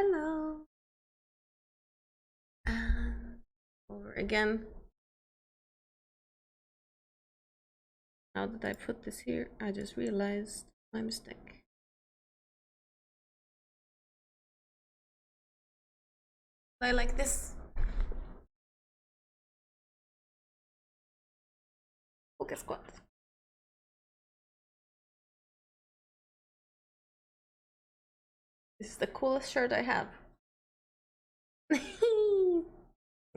Hello. And over again. Now that I put this here, I just realized my mistake. I like this. Well, guess what? This is the coolest shirt I have.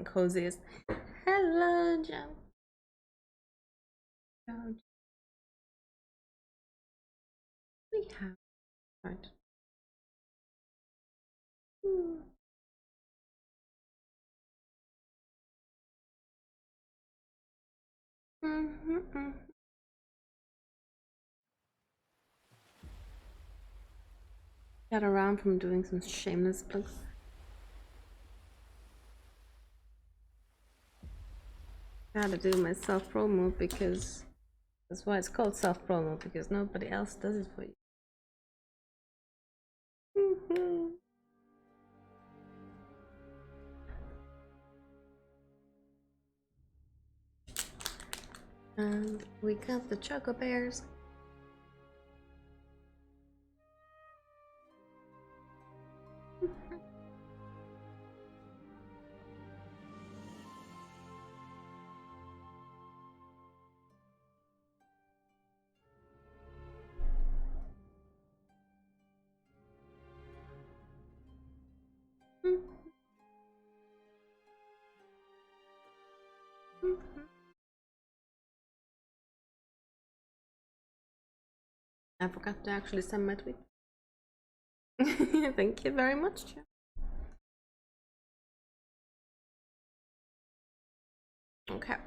Coziest. Hello, Jam. We have right. Got around from doing some shameless plugs. Gotta do my self promo because that's why it's called self promo, because nobody else does it for you. And we got the Choco Bears. I forgot to actually send my tweet. Thank you very much, Jeff. Okay.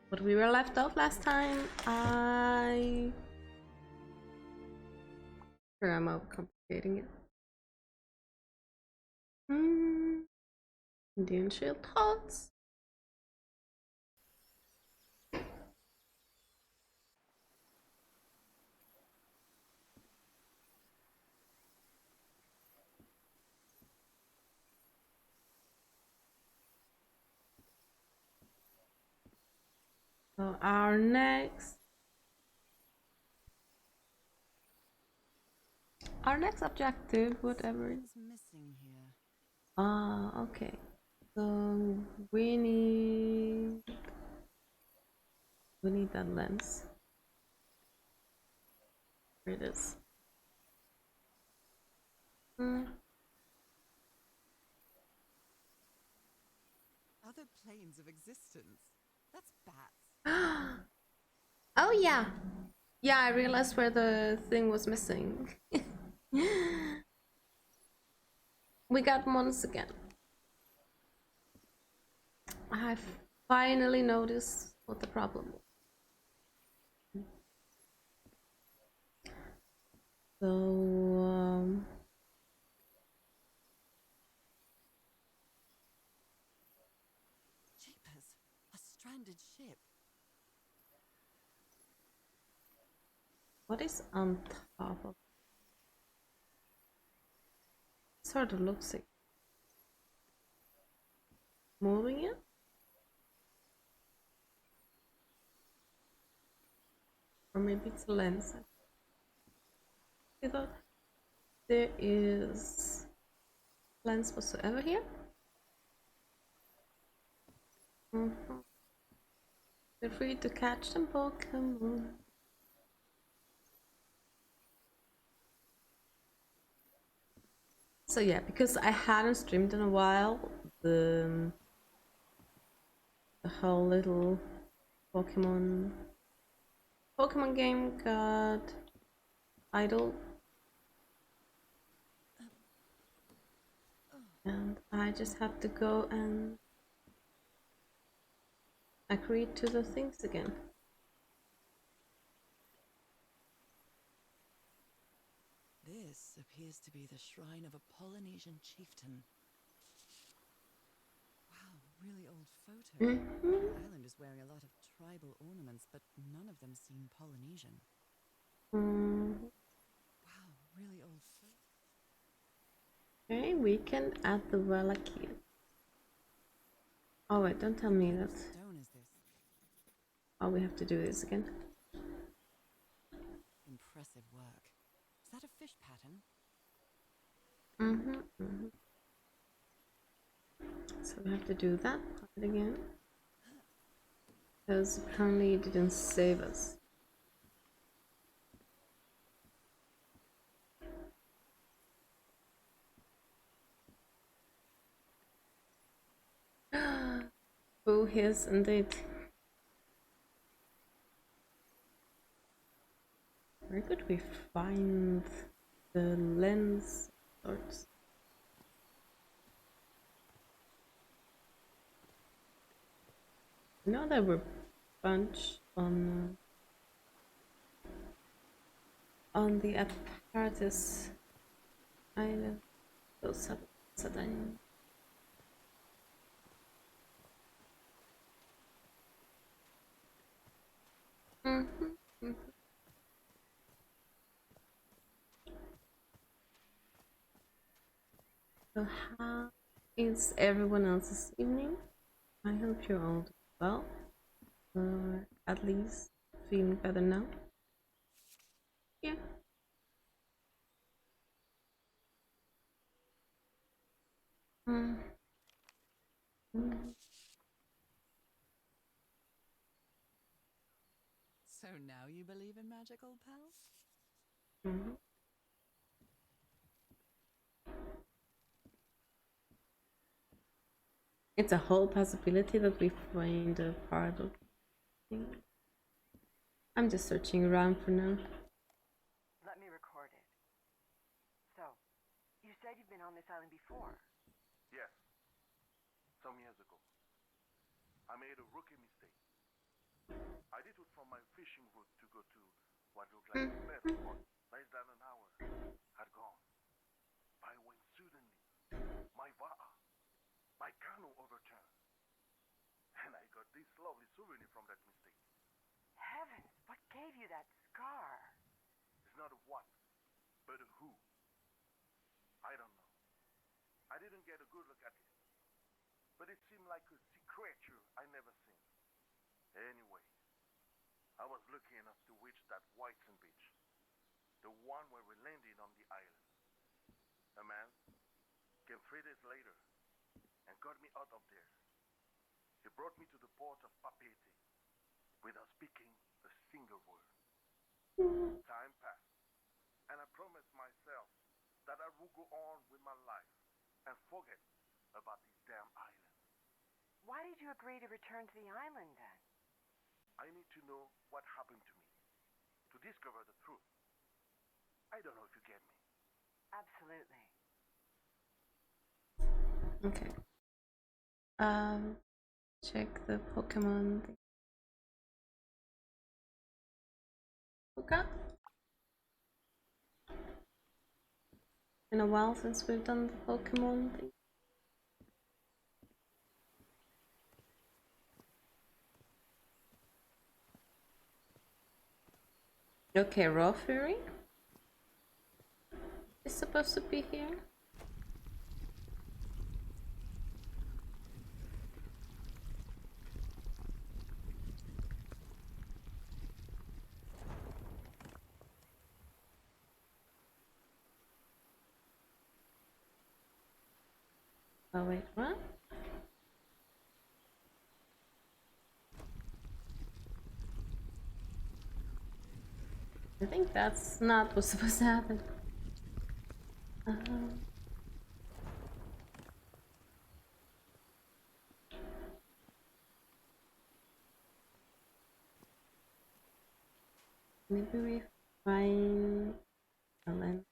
But we were left off last time. Sure, I'm overcomplicating it. Indian shield thoughts. So our next objective, whatever it's missing here. Okay. So we need that lens. Here it is. Other planes of existence. That's bats. Oh yeah. Yeah, I realized where the thing was missing. We got months again. I finally noticed what the problem was. So, Jeepers, a stranded ship. what is on top of? Sort of looks like moving it. Or maybe it's a lens. I thought there is lens whatsoever here. Feel free to catch some Pokemon. So yeah, because I hadn't streamed in a while, the whole little Pokemon game got idle, and I just had to go and agree to the things again. This appears to be the shrine of a Polynesian chieftain. Wow, really old photo. Mm-hmm. The island is wearing a lot of tribal ornaments, but none of them seem Polynesian. Mm. Wow, really old photo. Okay, we can add the Valakir. Oh wait, don't tell me What kind that. of stone is this? Oh, we have to do this again. Impressive work. Is that a fish pattern? Mm-hmm. So we have to do that part again. Because apparently it didn't save us. Oh, yes, indeed. Where could we find the lens sorts? I know there were a bunch on the apparatus island. Those have sudden. Mm-hmm. So how is everyone else's evening? I hope you're all doing well, or at least feeling better now. Yeah. Mm. Mm. So now you believe in magical pals? Mm. It's a whole possibility that we find a part of thing. I'm just searching around for now. Let me record it. So, you said you've been on this island before. Yes, some years ago. I made a rookie mistake. I detoured from my fishing route to go to what looked like the best spot. Less than an hour had gone by when suddenly my va'a, my canoe overturned. And I got this lovely souvenir from that mistake. Heavens, what gave you that scar? It's not a what, but a who. I don't know. I didn't get a good look at it. But it seemed like a sea creature I never seen. Anyway, I was lucky enough to reach that white sand beach. The one where we landed on the island. A man came 3 days later and got me out of there. He brought me to the port of Papeete without speaking a single word. Time passed, and I promised myself that I would go on with my life and forget about this damn island. Why did you agree to return to the island then? I need to know what happened to me, to discover the truth. I don't know if you get me. Absolutely. Okay. Check the Pokemon thing. Okay. Been a while since we've done the Pokemon thing. Okay, Raw Fury is supposed to be here. Oh wait, what? I think that's not what's supposed to happen. Maybe we find Ellen.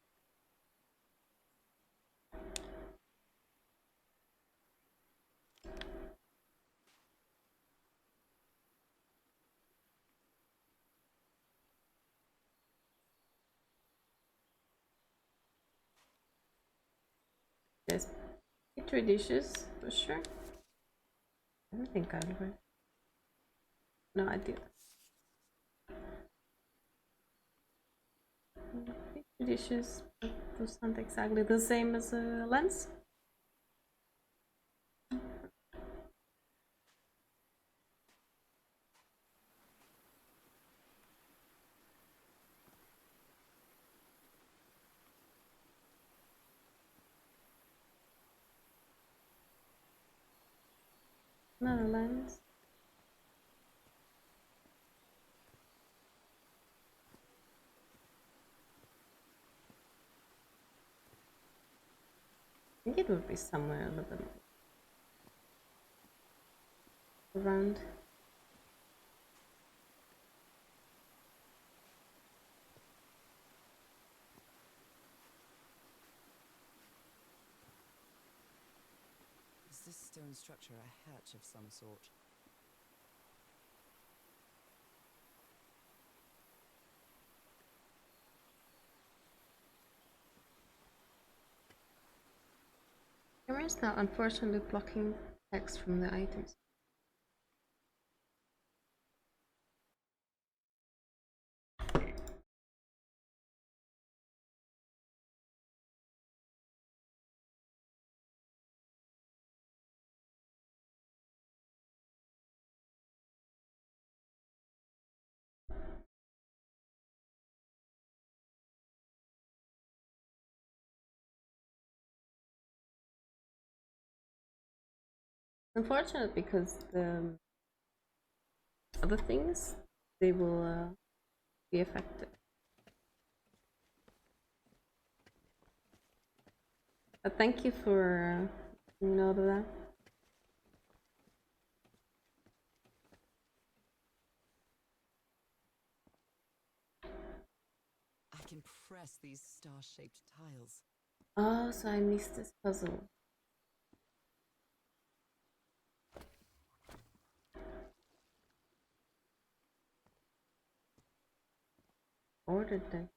There's Petri dishes for sure. I don't think I read. No, I did. Dishes, but those aren't exactly the same as a lens. Not a lens. I think it would be somewhere a little bit around. Is this stone structure a hatch of some sort? Camera is now unfortunately blocking text from the items. Unfortunate because the other things, they will be affected. But thank you for note of that. I can press these star-shaped tiles. Oh, so I missed this puzzle. Ordered them.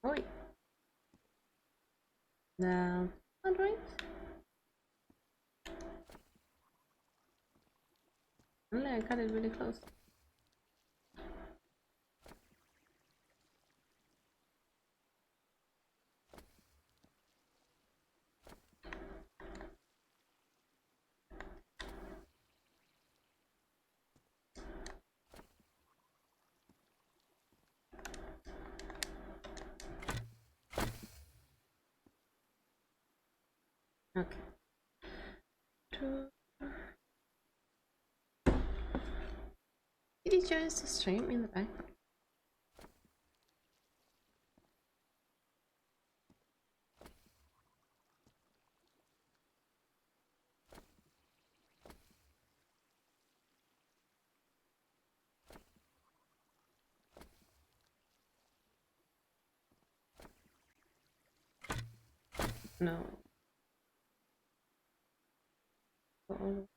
Oi. Now, wondering. Only I got it really close. Okay. Did he join the stream in the background? No. Oh.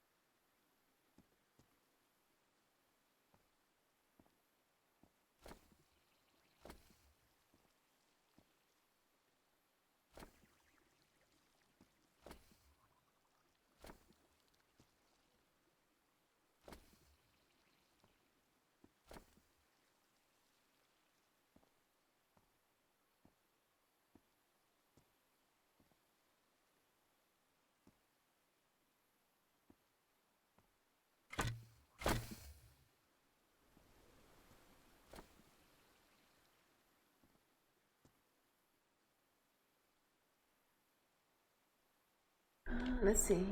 Let's see.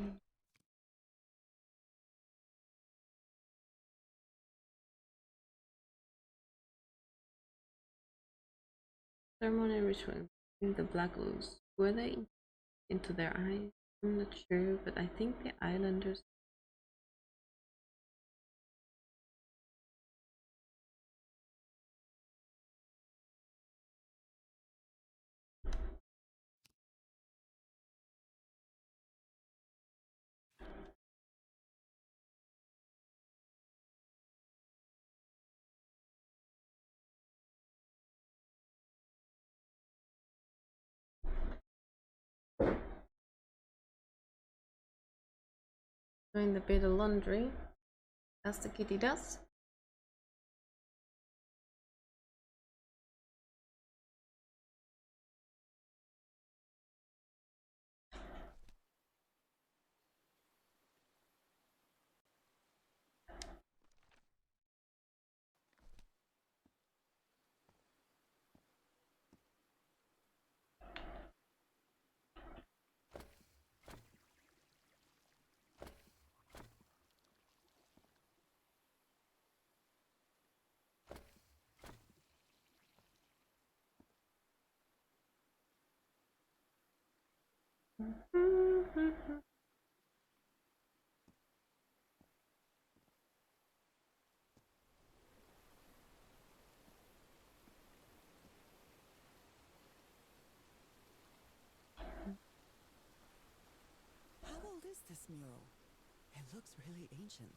Ceremony ritual in the black ooze. Were they into their eyes? I'm not sure, but I think the islanders. Doing the bit of laundry, as the kitty does. How old is this mural? It looks really ancient.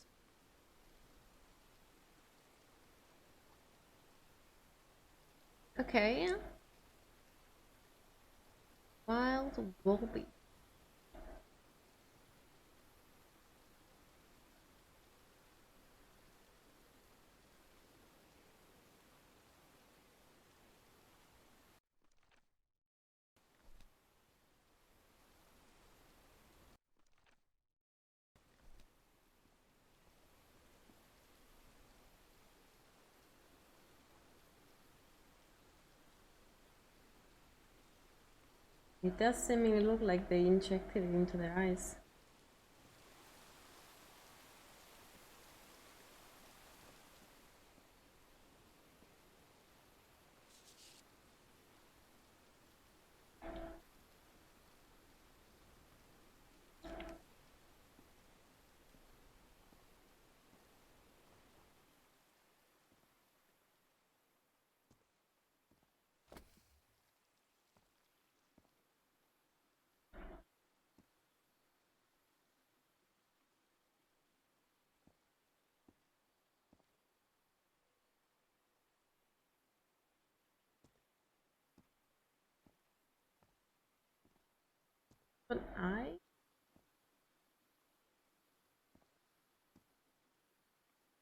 Okay. Wild Wolby. It does seemingly look like they injected it into their eyes. An eye?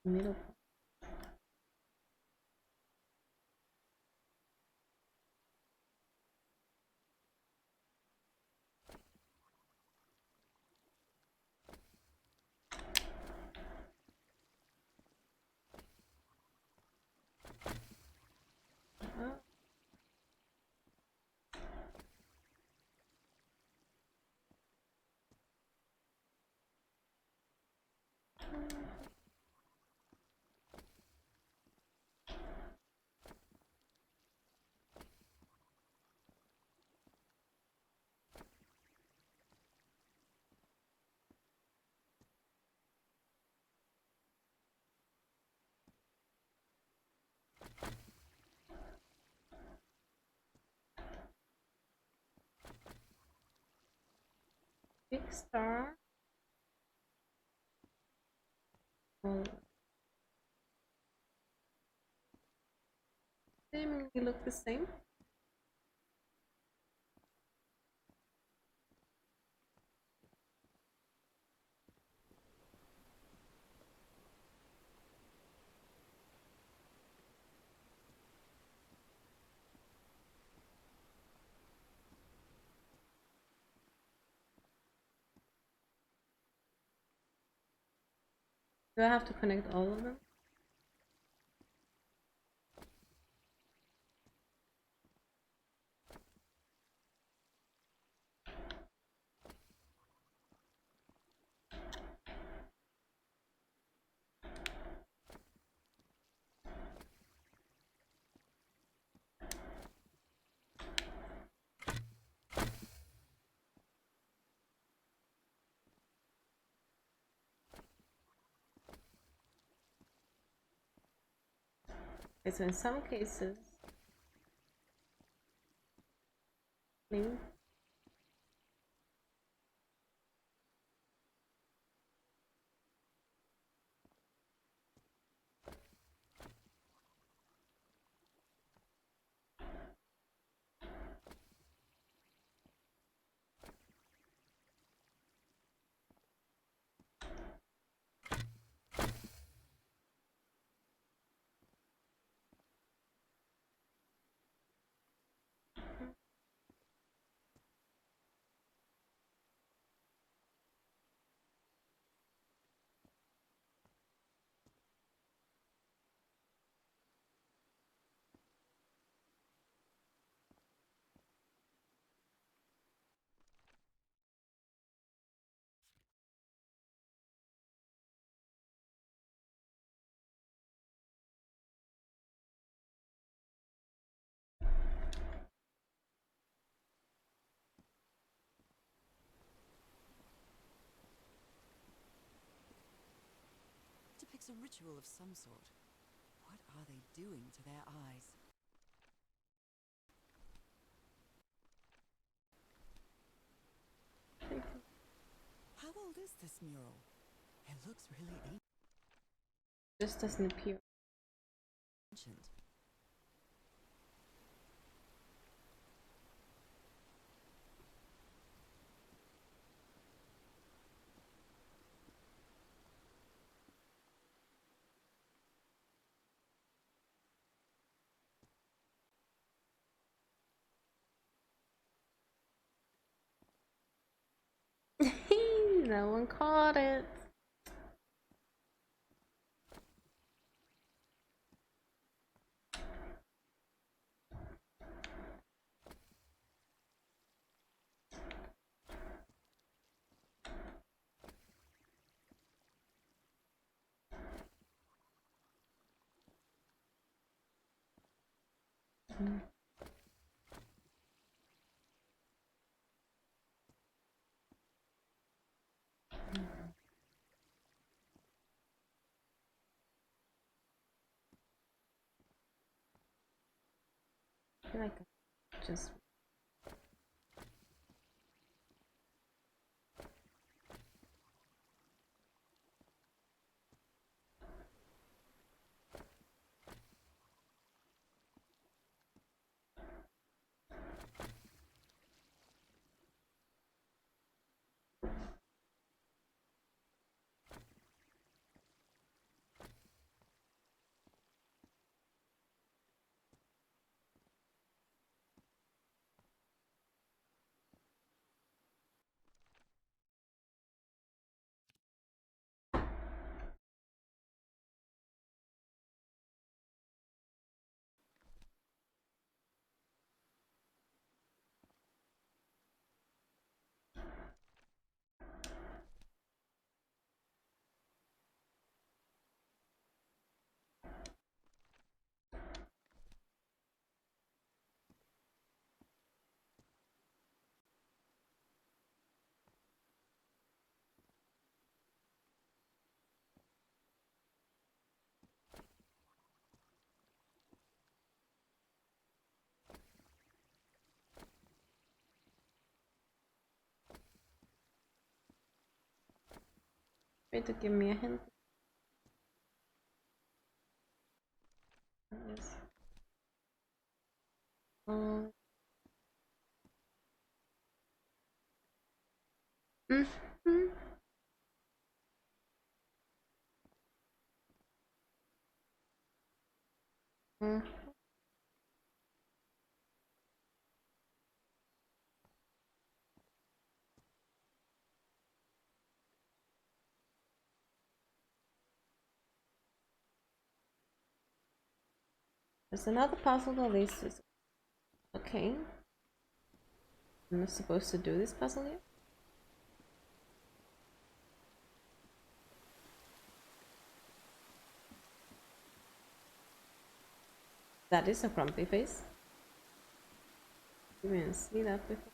Middle. Big star. Well, seemingly look the same. Do I have to connect all of them? Okay, so in some cases, link Depicts a ritual of some sort. What are they doing to their eyes? How old is this mural? It looks really just doesn't appear. ancient. No one caught it. I feel like I just try to give me a hint. Yes. Mhm. Mm. There's another puzzle on this. Okay. I'm not supposed to do this puzzle yet. That is a grumpy face. You didn't see that before.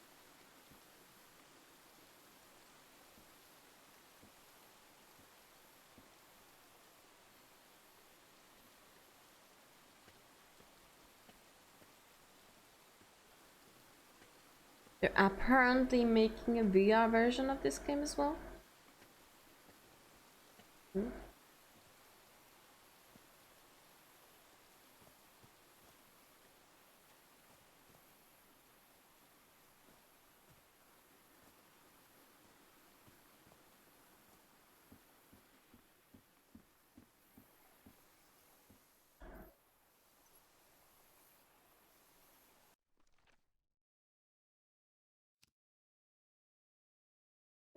They're apparently making a VR version of this game as well. Hmm.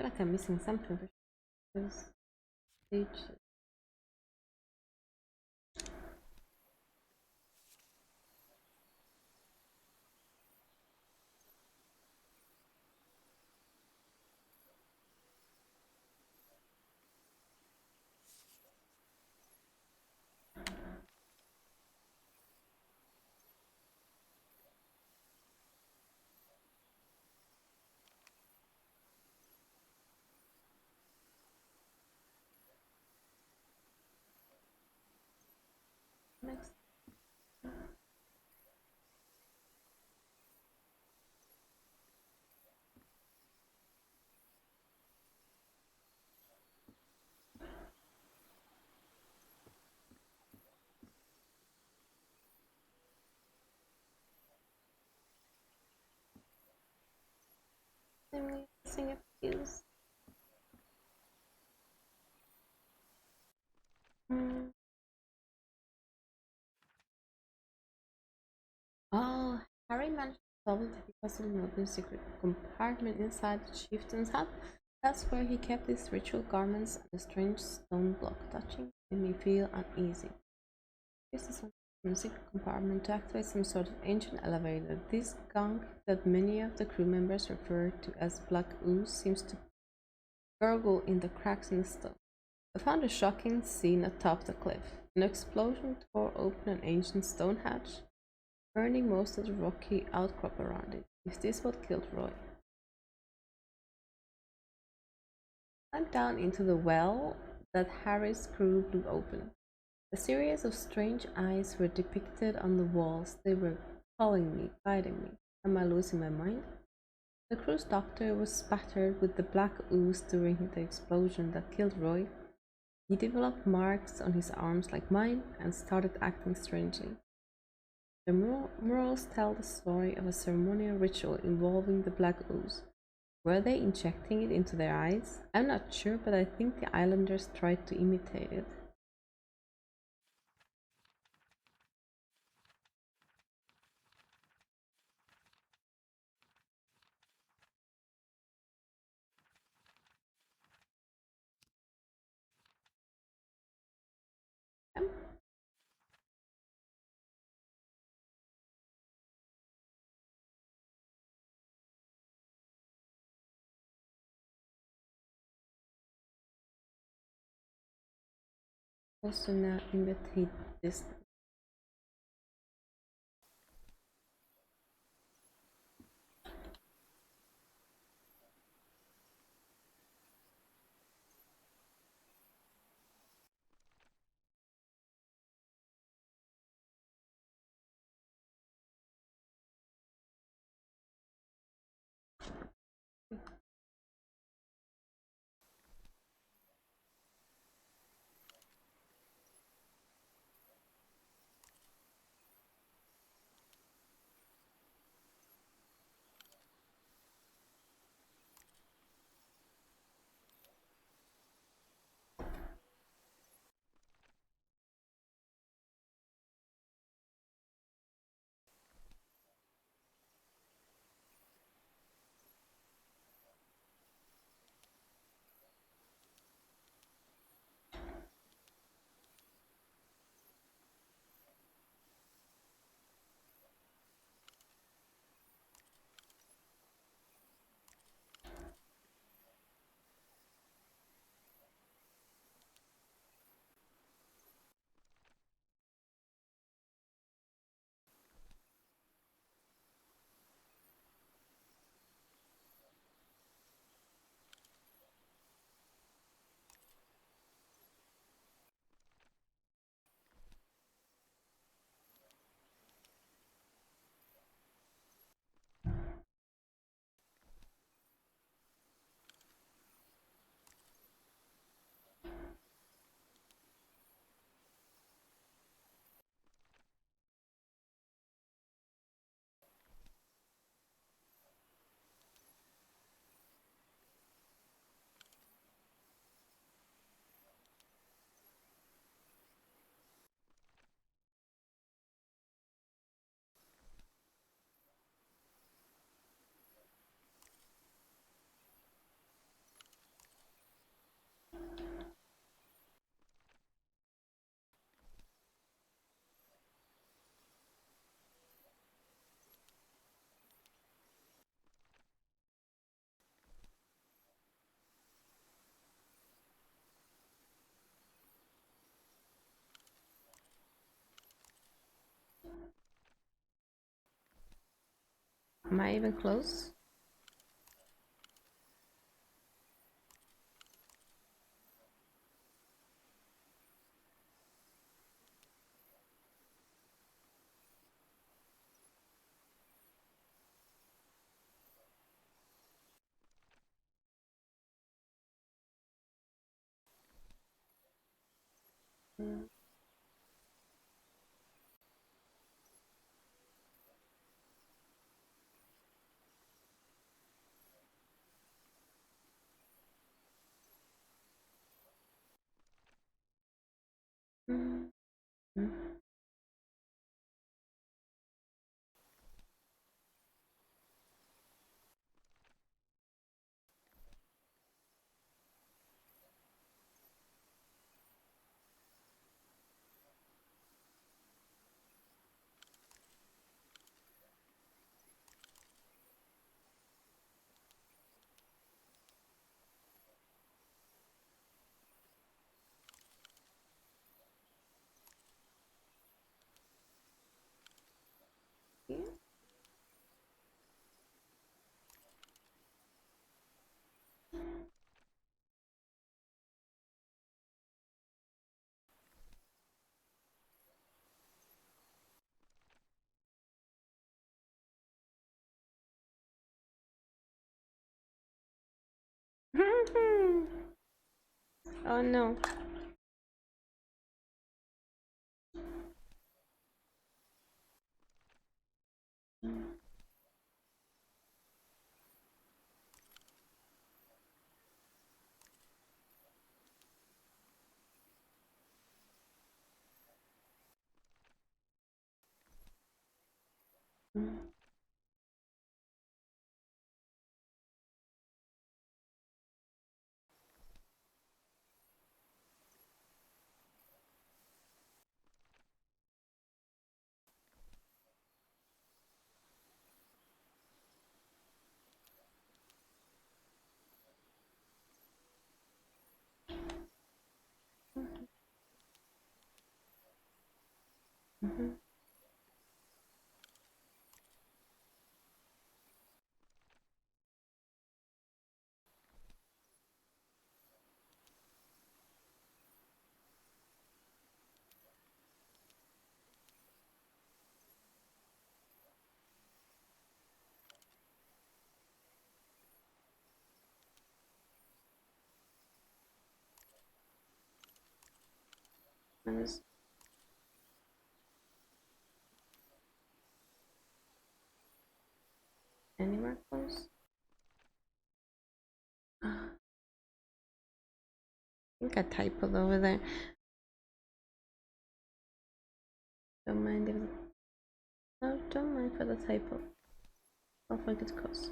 I feel like I'm missing something for this stage. Next. I'm missing a fuse. Hmm. Oh, Harry managed to solve the puzzle in the secret compartment inside the chieftain's hut. That's where he kept his ritual garments and the strange stone block. Touching made me feel uneasy. This is from the secret compartment to activate some sort of ancient elevator. This gunk that many of the crew members refer to as black ooze seems to gurgle in the cracks in the stone. I found a shocking scene atop the cliff. An explosion tore open an ancient stone hatch, burning most of the rocky outcrop around it. Is this what killed Roy? I climbed down into the well that Harry's crew blew open. A series of strange eyes were depicted on the walls. They were calling me, guiding me. Am I losing my mind? The crew's doctor was spattered with the black ooze during the explosion that killed Roy. He developed marks on his arms like mine and started acting strangely. The murals tell the story of a ceremonial ritual involving the black ooze. Were they injecting it into their eyes? I'm not sure, but I think the islanders tried to imitate it. I'm supposed to now imitate this. Am I even close? Mm. Mm. Mm. Yeah. Oh no. Mm. Mhm. Minus anywhere close? I think I typoed over there. Don't mind if no, don't mind for the typo. I'll think it's close.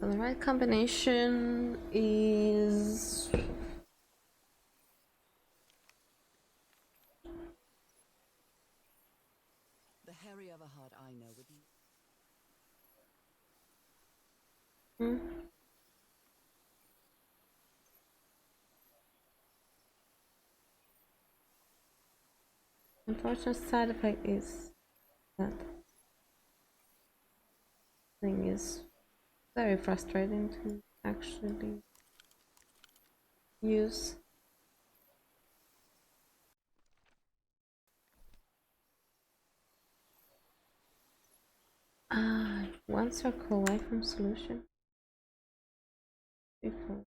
So the right combination is The Harry of a heart I know would. hmm, unfortunate side effect is that thing is very frustrating to actually use. One circle away from solution. Before.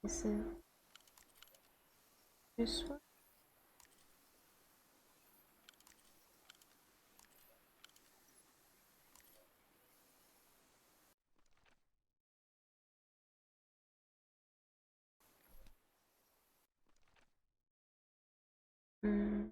Is it this one? Mm.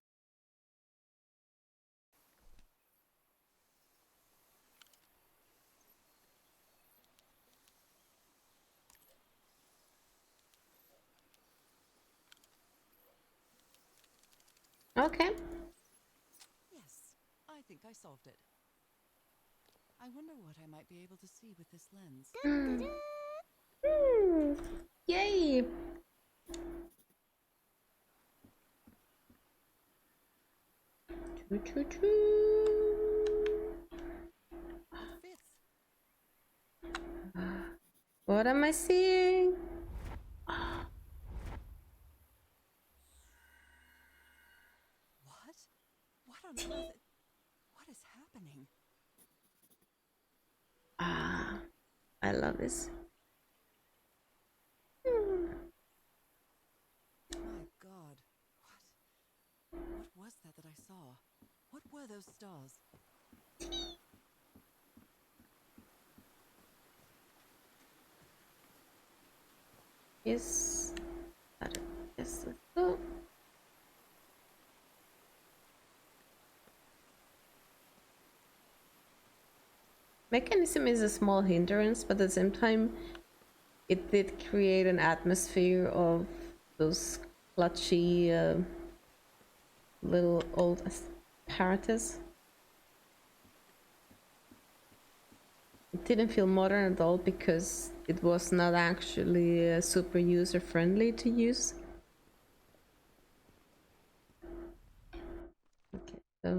Okay. Yes, I think I solved it. I wonder what I might be able to see with this lens. Yay! Choo choo choo. It fits. What am I seeing? What? What on earth? What is happening? I love this. My God. What was that I saw? What were those stars? Yes. Yes, let's go. Mechanism is a small hindrance, but at the same time, it did create an atmosphere of those clutchy little old apparatus. It didn't feel modern at all because it was not actually super user friendly to use. Okay, so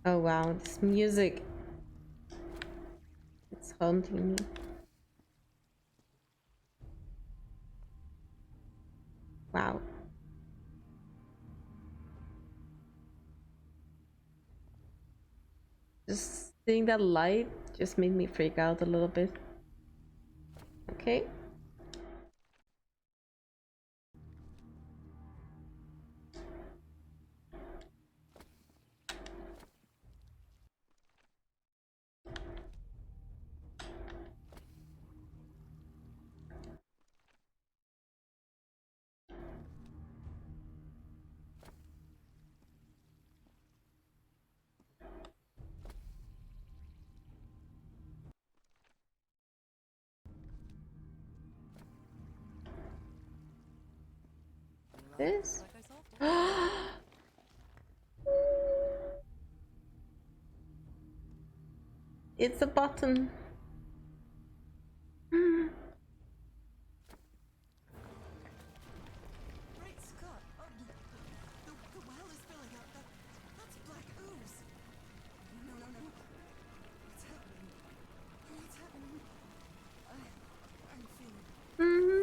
oh wow, this music, it's haunting me. Wow. Just seeing that light just made me freak out a little bit. Okay. Well, looks This? like I solved it. It's a button. Great Scott! Oh, the well is filling up. That's black ooze. No, no, no, no. What's happening? What's happening? I'm feeling pain.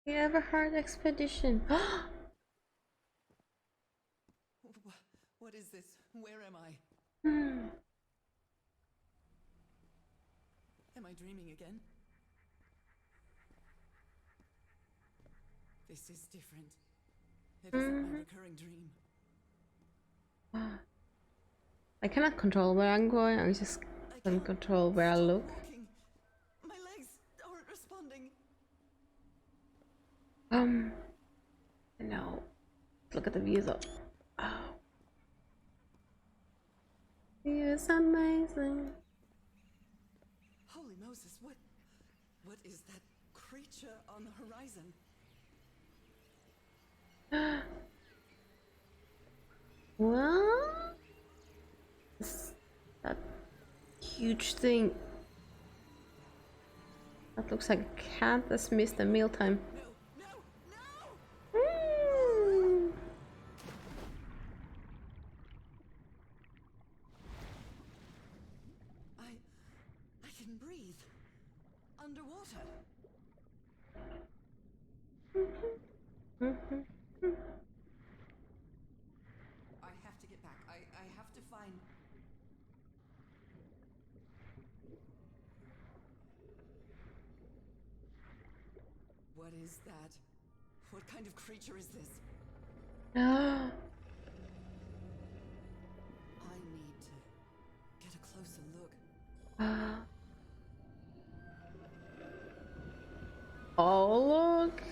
You ever heard expedition? What is this? Where am I? Am I dreaming again? This is different. It isn't my recurring dream. I cannot control where I'm going, I just I can can't control where I stop look. walking. My legs aren't responding. I know. Look at the views up. Oh. View is amazing. Holy Moses, what is that creature on the horizon? What? Is that huge thing? That looks like a cat that's missed a mealtime. No, no, no! Mm. I can breathe. Underwater. I have to get back. I have to find... What is that? What kind of creature is this? Ah. I need to get a closer look. Ah. Oh, look!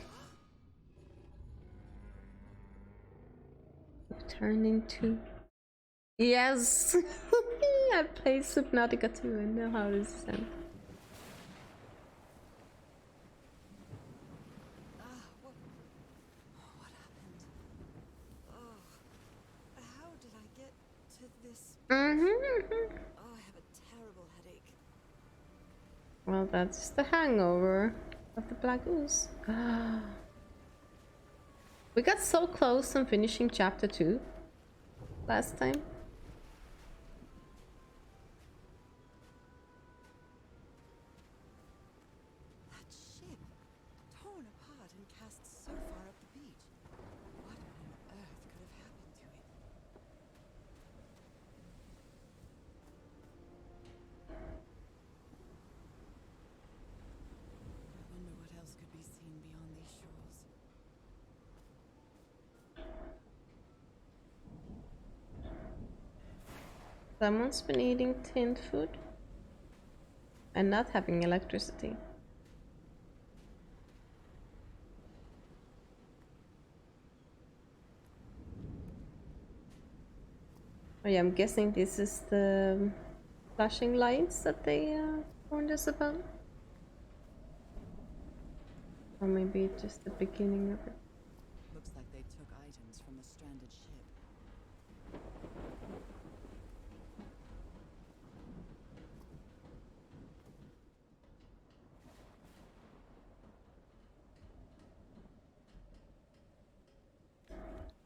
Turn into. Yes! I played Subnautica too, I know how this sounds. What happened? Oh, how did I get to this? Oh, I have a terrible headache. Well, that's the hangover of the Black Goose. We got so close on finishing chapter 2 last time. That ship, torn apart and cast so far up the beach. What on earth could have happened to it? I wonder what else could be seen beyond these shores. Someone's been eating tinned food and not having electricity. Oh yeah, I'm guessing this is the flashing lights that they warned us about. Or maybe just the beginning of it. Looks like they took items from a stranded ship.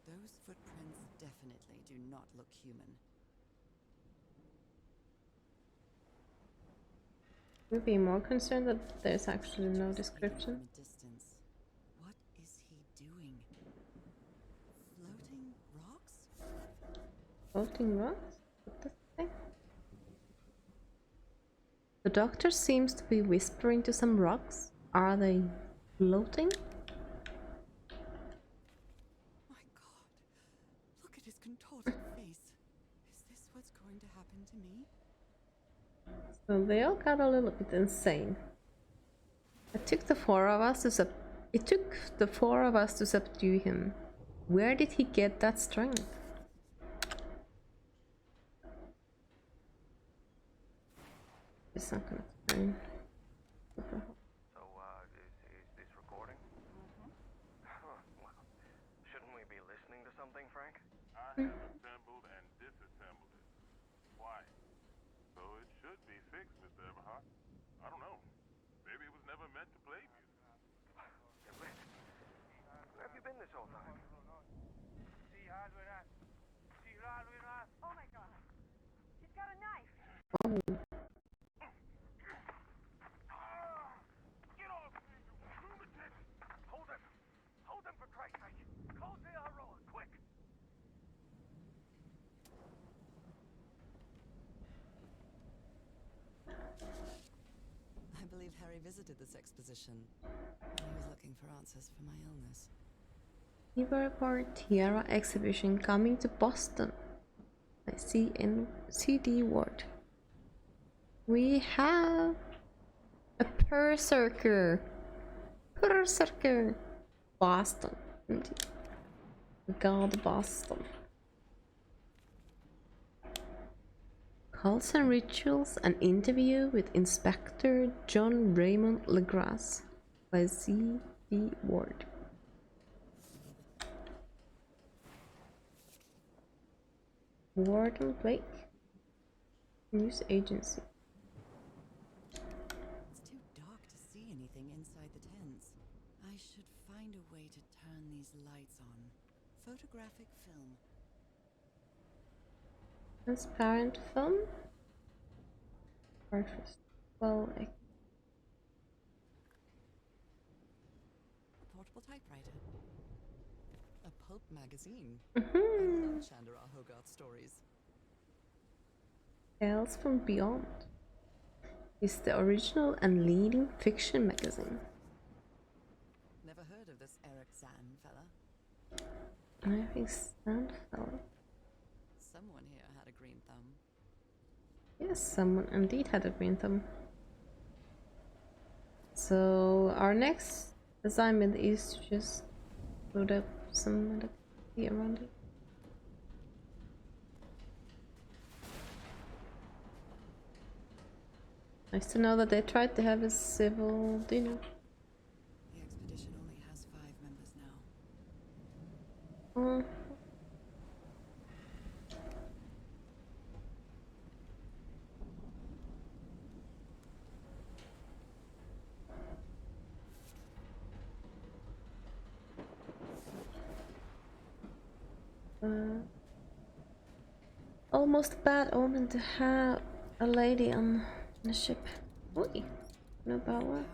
Those footprints definitely do not look human. We'd be more concerned that there's actually no Creatures hidden description. from a distance. What is he doing? Floating rocks? Floating rocks? What does it say? The doctor seems to be whispering to some rocks. Are they floating? My God. Look at his contorted face. Is this what's going to happen to me? So they all got a little bit insane. It took the four of us to subdue him. Where did he get that strength? It's not gonna explain. So, is this recording? Well, shouldn't we be listening to something, Frank? I have assembled and disassembled it. Twice. So it should be fixed, Mr. Everhart. I don't know. Maybe it was never meant to play music. Hey, Rick, where have you been this whole time? Oh my god. He's got a knife. Oh, Get off me, you lunatic! Hold him! Hold him for Christ's sake! Close the arrow, quick! I believe Harry visited this exposition. He was looking for answers for my illness. Liverpool Tiara exhibition coming to Boston. I see in CD word. We have a Berserker. Berserker. Boston. Indeed. God Boston. Cults and Rituals, an interview with Inspector John Raymond Legras by Z.D. Ward. Warden Blake, News Agency. It's too dark to see anything inside the tents. I should find a way to turn these lights on. Photographic film. Transparent film. Purchased. Well, A portable typewriter. A pulp magazine. I love Chandra Hogarth stories. Tales from Beyond is the original and leading fiction magazine. Never heard of this Eric Zan fella. Eric Zan fella. Someone here had a green thumb. Yes, someone indeed had a green thumb. So our next assignment is to just load up some electricity around it. Nice to know that they tried to have a civil dinner. The expedition only has 5 members now. Oh. Almost a bad omen to have a lady on the ship. Oi, no power. Power.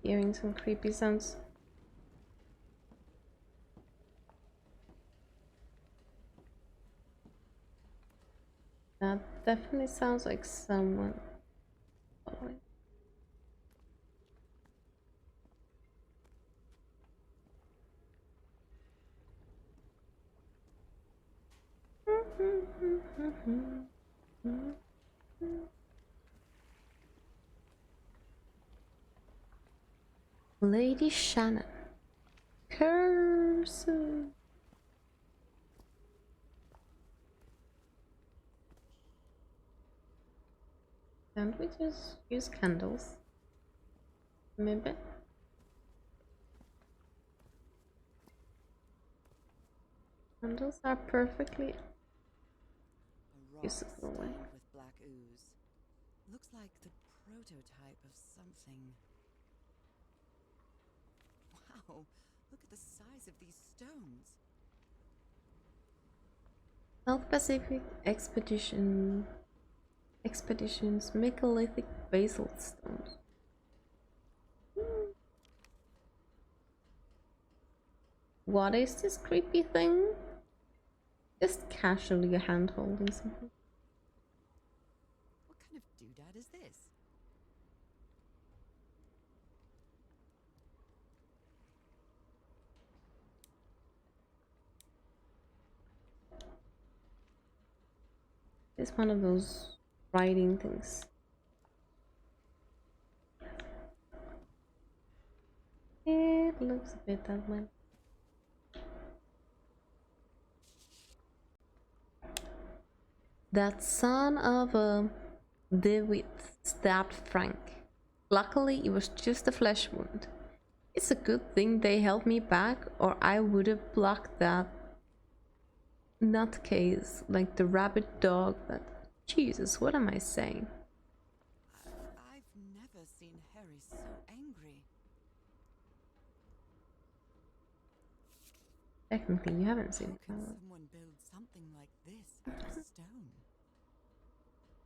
Hearing some creepy sounds. That definitely sounds like someone following. Lady Shannon. Curse. Can't we just use candles? Maybe. Candles are perfectly A rock usable way. stained with black ooze. Looks like the prototype of something. Wow, look at the size of these stones. South Pacific expeditions megalithic basalt stones. What is this creepy thing? Just casually a hand holding something. What kind of doodad is this? It's one of those writing things. It looks a bit that way. That son of a DeWitt stabbed Frank. Luckily, it was just a flesh wound. It's a good thing they held me back, or I would have blocked that nutcase like the rabid dog that. Jesus, what am I saying? I've never seen Harry so angry. Technically, you haven't seen How it. can someone build something like this out of stone?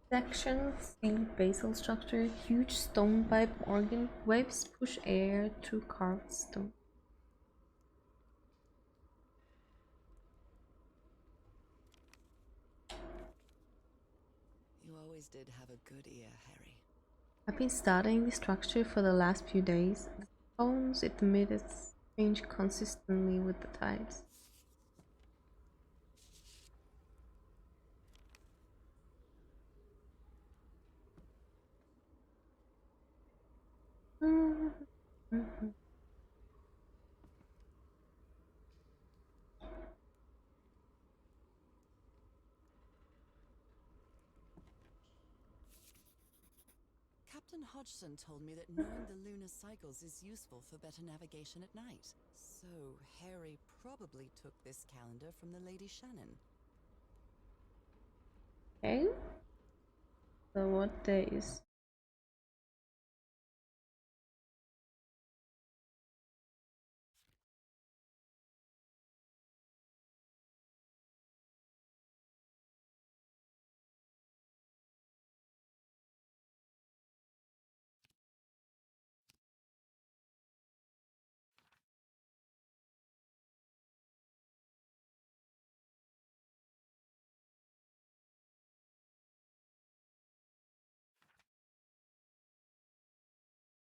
Section, steel basal structure, huge stone pipe organ, waves push air through carved stone. always did have a good ear, Harry. I've been studying the structure for the last few days. The tones it emits change consistently with the tides. Captain Hodgson told me that knowing the lunar cycles is useful for better navigation at night. So, Harry probably took this calendar from the Lady Shannon. Okay. So what days?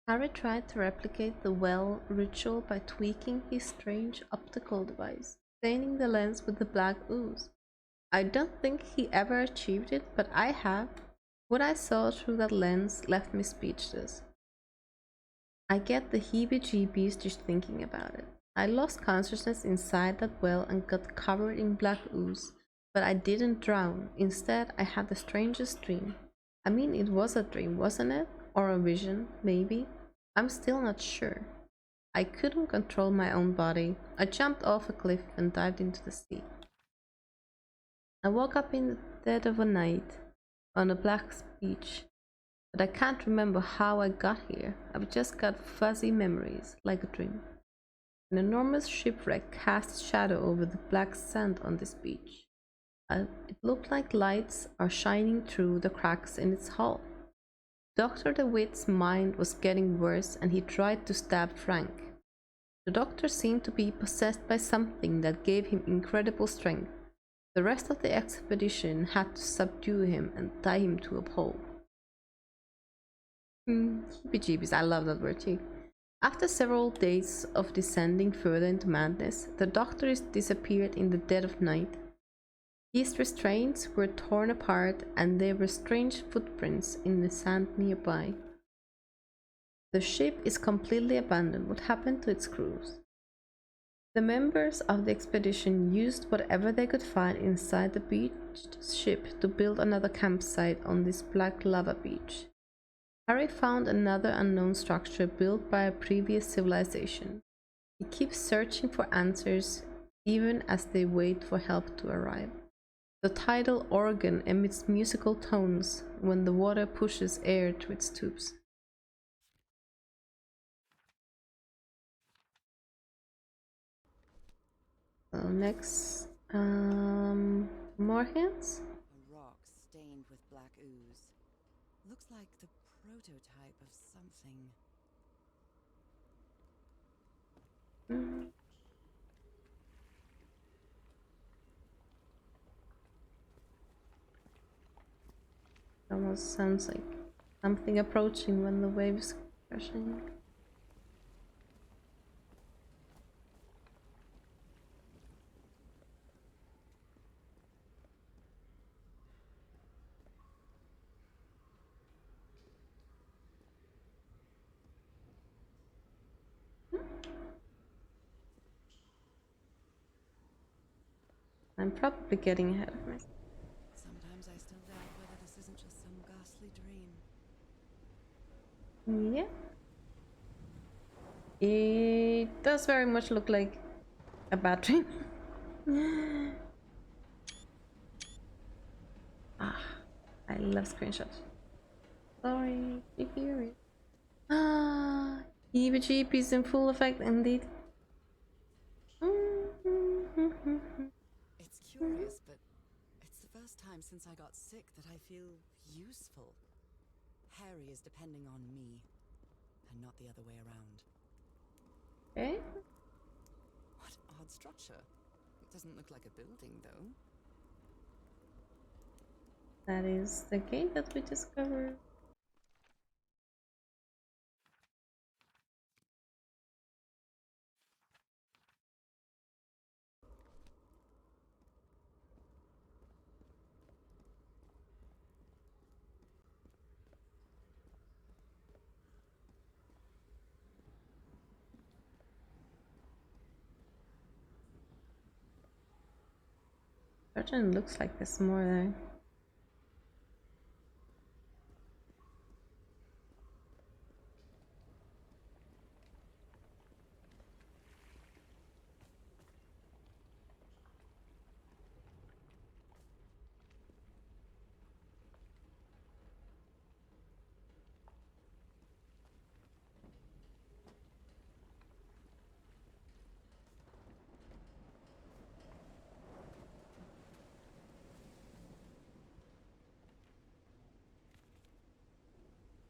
Harry tried to replicate the well ritual by tweaking his strange optical device, staining the lens with the black ooze. I don't think he ever achieved it, but I have. What I saw through that lens left me speechless. I get the heebie-jeebies just thinking about it. I lost consciousness inside that well and got covered in black ooze, but I didn't drown. Instead, I had the strangest dream. I mean, it was a dream, wasn't it? Or a vision, maybe? I'm still not sure. I couldn't control my own body. I jumped off a cliff and dived into the sea. I woke up in the dead of a night on a black beach, but I can't remember how I got here. I've just got fuzzy memories, like a dream. An enormous shipwreck cast shadow over the black sand on this beach. It looked like lights are shining through the cracks in its hull. Dr. DeWitt's mind was getting worse and he tried to stab Frank. The doctor seemed to be possessed by something that gave him incredible strength. The rest of the expedition had to subdue him and tie him to a pole. Heebie-jeebies, I love that word too. After several days of descending further into madness, the doctor disappeared in the dead of night. His restraints were torn apart and there were strange footprints in the sand nearby. The ship is completely abandoned. What happened to its crews? The members of the expedition used whatever they could find inside the beached ship to build another campsite on this black lava beach. Harry found another unknown structure built by a previous civilization. He keeps searching for answers even as they wait for help to arrive. The tidal organ emits musical tones when the water pushes air through its tubes. So next, more hints? A rock stained with black ooze. Looks like the prototype of something. Almost sounds like something approaching when the waves crashing. I'm probably getting ahead of myself. Sometimes I still doubt whether this isn't just some ghastly dream. Yeah. It does very much look like a bad dream. I love screenshots. Sorry to hear it. Heebie-jeebies in full effect indeed. It's curious, but it's the first time since I got sick that I feel useful. Harry is depending on me, and not the other way around. Okay. What odd structure. It doesn't look like a building, though. That is the gate that we discovered. Certainly looks like there's more there.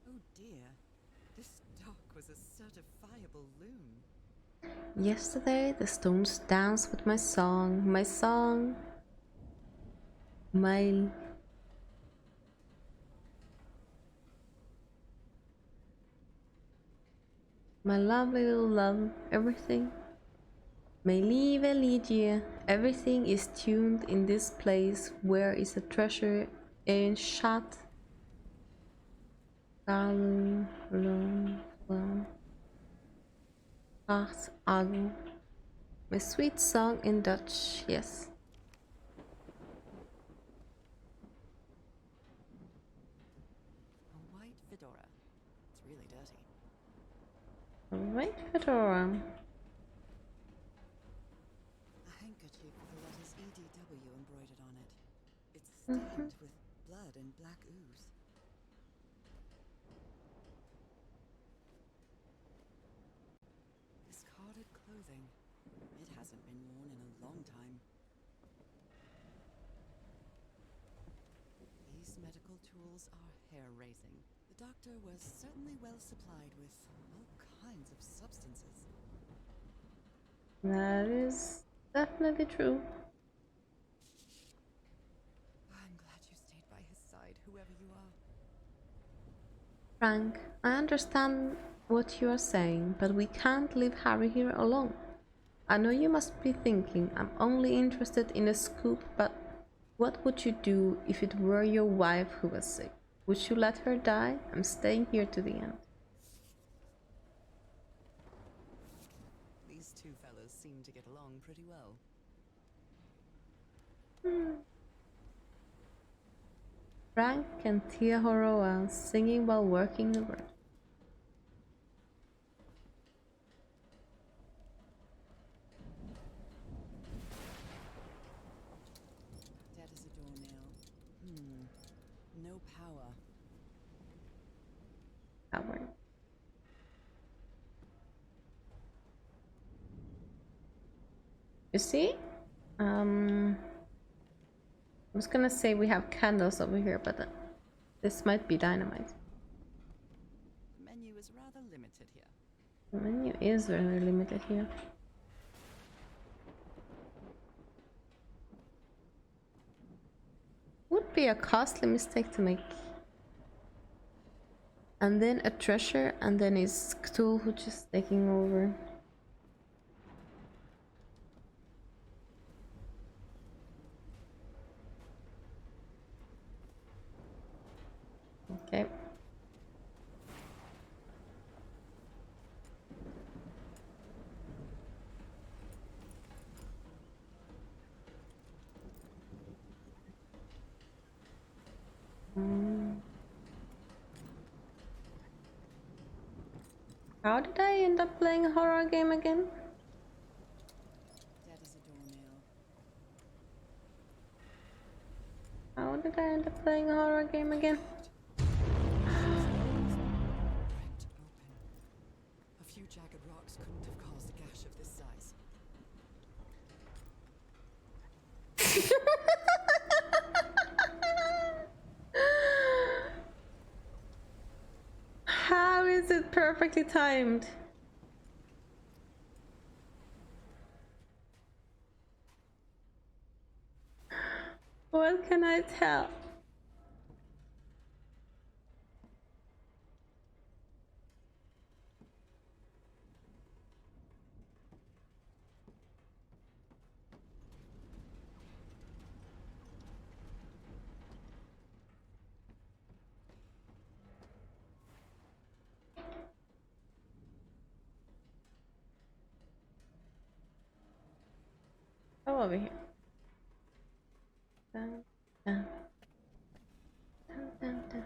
Oh dear. This dock was a certifiable loon. Yesterday, the stones danced with my song, my lovely little love, everything. My lieve Lydia, everything is tuned in this place. Where is the treasure in shot? Galum, Art, Agu. My sweet song in Dutch, yes. A white fedora. It's really dirty. Alright, Fedora. A handkerchief with the letters EDW embroidered on it. It's stained with blood and black ooze. Discarded clothing. It hasn't been worn in a long time. These medical tools are hair-raising. The doctor was certainly well supplied with all kinds of substances. That is definitely true. I'm glad you stayed by his side, whoever you are. Frank, I understand what you are saying, but we can't leave Harry here alone. I know you must be thinking, I'm only interested in a scoop, but what would you do if it were your wife who was sick? Would you let her die? I'm staying here to the end. These two fellows seem to get along pretty well. Frank and Tia Horoa singing while working the word. Dead as a doornail. No power. Howard. You see? I was gonna say we have candles over here, but this might be dynamite. The menu is rather limited here. The menu is very limited here. Would be a costly mistake to make. And then a treasure, and then is Cthulhu just taking over. Okay. How did I end up playing a horror game again? Dead as a doornail. How did I end up playing a horror game again? Ripped open. A few jagged rocks couldn't have caused a gash of this size. How is it perfectly timed? What can I tell? over here. Dun, dun, dun, dun, dun.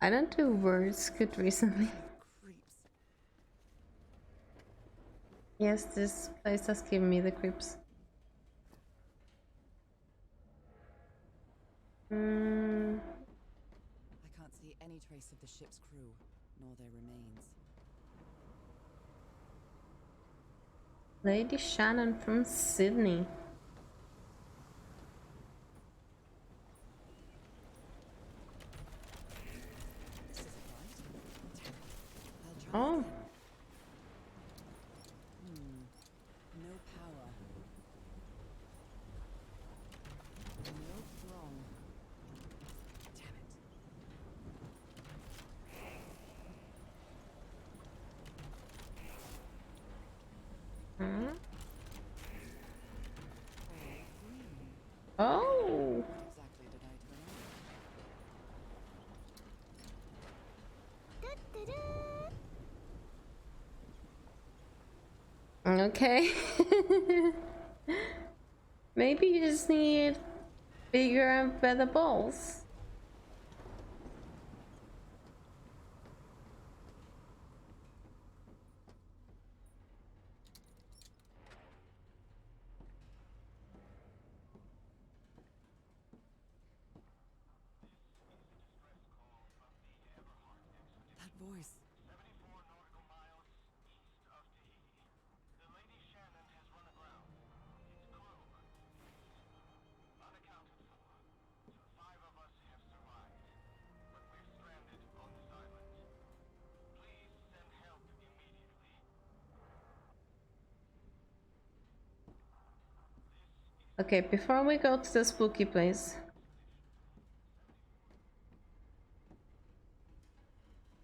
I don't do words good recently. Creeps. Yes, this place has given me the creeps. I can't see any trace of the ship's crew, nor their remains. Lady Shannon from Sydney. This isn't right. I'll try Oh. again. No power. No throng. Damn it. Hmm? All green. Oh. What exactly did I turn on? Okay. Maybe you just need bigger and better balls. That voice. 74 nautical miles east of Tahiti. The Lady Shannon has run aground. Its crew unaccounted for. 5 of us have survived, but we're stranded on this island. Please send help immediately. Okay, before we go to the spooky place.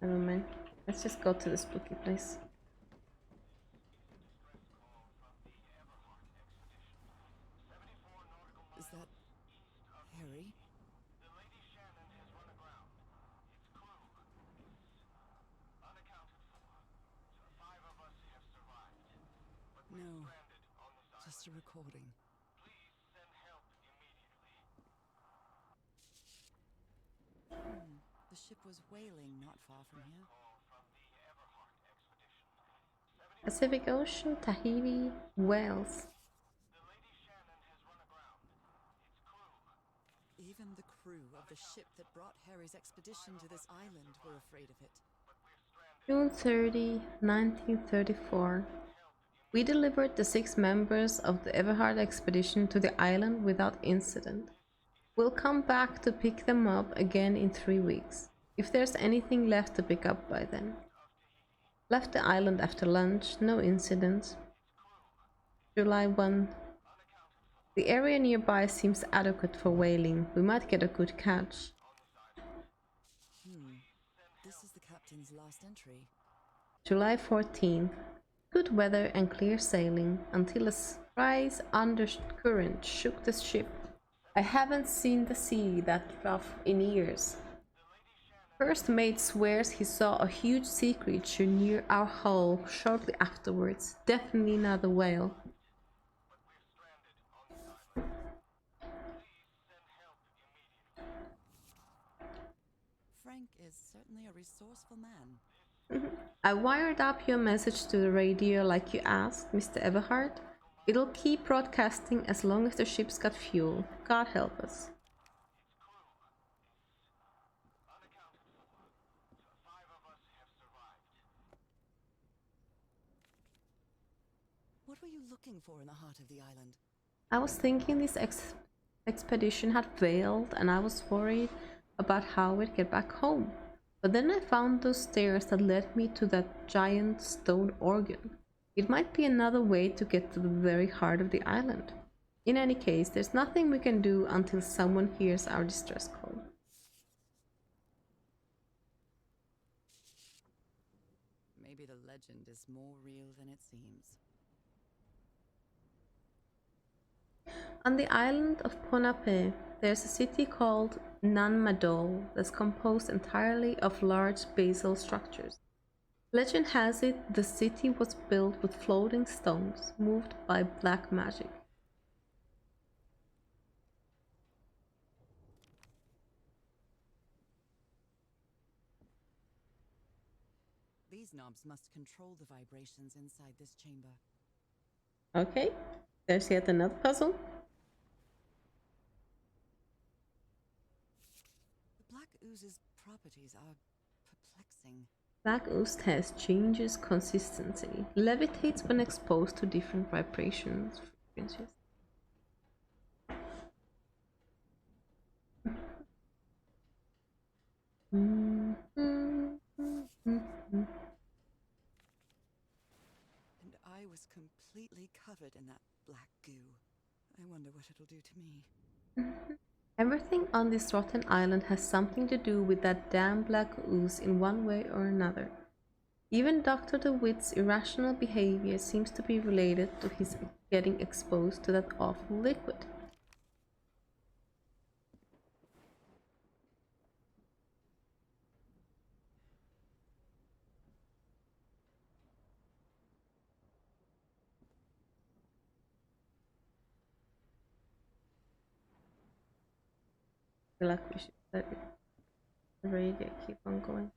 Never mind. Let's just go to the spooky place. Is that Harry? The Lady Shannon has run aground. Its crew unaccounted for. 5 of us have survived, but we're No, stranded on this island. just a recording. Please send help immediately. The ship was whaling not far from here. Pacific Ocean, Tahiti, Wales. The Lady Shannon has run aground. Its crew Even the crew of the ship that brought Harry's expedition to this island were afraid of it. June 30, 1934. We delivered the 6 members of the Everhard expedition to the island without incident. We'll come back to pick them up again in 3 weeks, if there's anything left to pick up by then. Left the island after lunch, no incidents. July 1. The area nearby seems adequate for whaling. We might get a good catch. This is the captain's last entry. July 14th. Good weather and clear sailing until a surprise undercurrent shook the ship. I haven't seen the sea that rough in years. First mate swears he saw a huge sea creature near our hull shortly afterwards. Definitely not a whale. Frank is certainly a resourceful man. I wired up your message to the radio like you asked, Mr. Everhart. It'll keep broadcasting as long as the ship's got fuel. God help us. What were you looking for in the heart of the island? I was thinking this expedition had failed and I was worried about how we'd get back home. But then I found those stairs that led me to that giant stone organ. It might be another way to get to the very heart of the island. In any case, there's nothing we can do until someone hears our distress call. Maybe the legend is more real than it seems. On the island of Ponape, there's a city called Nanmadol that's composed entirely of large basal structures. Legend has it the city was built with floating stones moved by black magic. These knobs must control the vibrations inside this chamber. Okay, there's yet another puzzle. The black ooze's properties are perplexing. Black ooze test changes consistency, levitates when exposed to different vibrations frequencies. And I was completely covered in that black goo. I wonder what it'll do to me. Everything on this rotten island has something to do with that damn black ooze in one way or another. Even Dr. DeWitt's irrational behavior seems to be related to his getting exposed to that awful liquid. I feel like we should let the radio keep on going.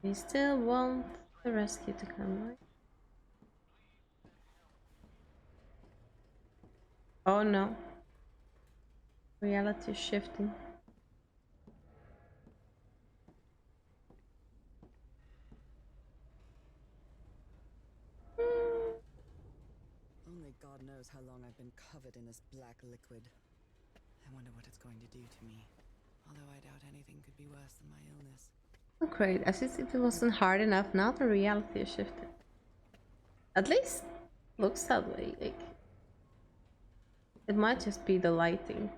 We still want the rescue to come, right? Oh no. Reality is shifting. Only God knows how long I've been covered in this black liquid. I wonder what it's going to do to me. Although I doubt anything could be worse than my illness. Oh, great, as if it wasn't hard enough, now the reality is shifted. At least looks that way. Like, it might just be the lighting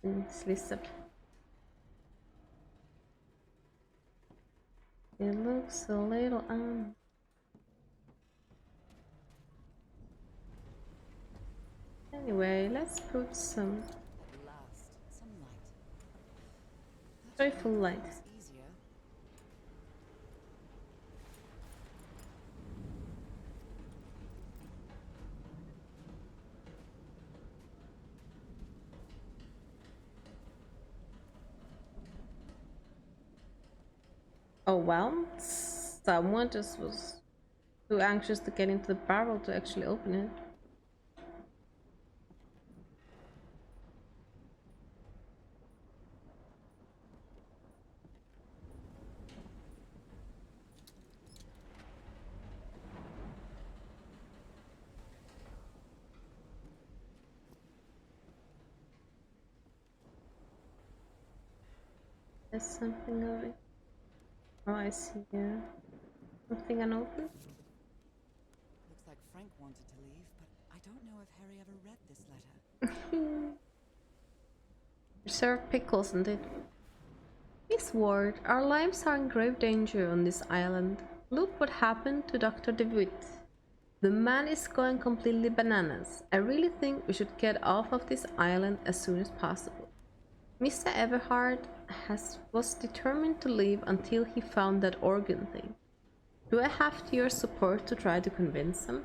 in this lizard. It looks a little Anyway, let's put some At last, some light. joyful light. It's easier. Oh well, someone just was too anxious to get into the barrel to actually open it. There's something of it. Oh, I see. Yeah, something unopened. Looks like Frank wanted to leave, but I don't know if Harry ever read this letter. Serve pickles, isn't it? Miss Ward, our lives are in grave danger on this island. Look what happened to Dr. DeWitt. The man is going completely bananas. I really think we should get off of this island as soon as possible. Mr. Everhard was determined to leave until he found that organ thing. Do I have your support to try to convince him?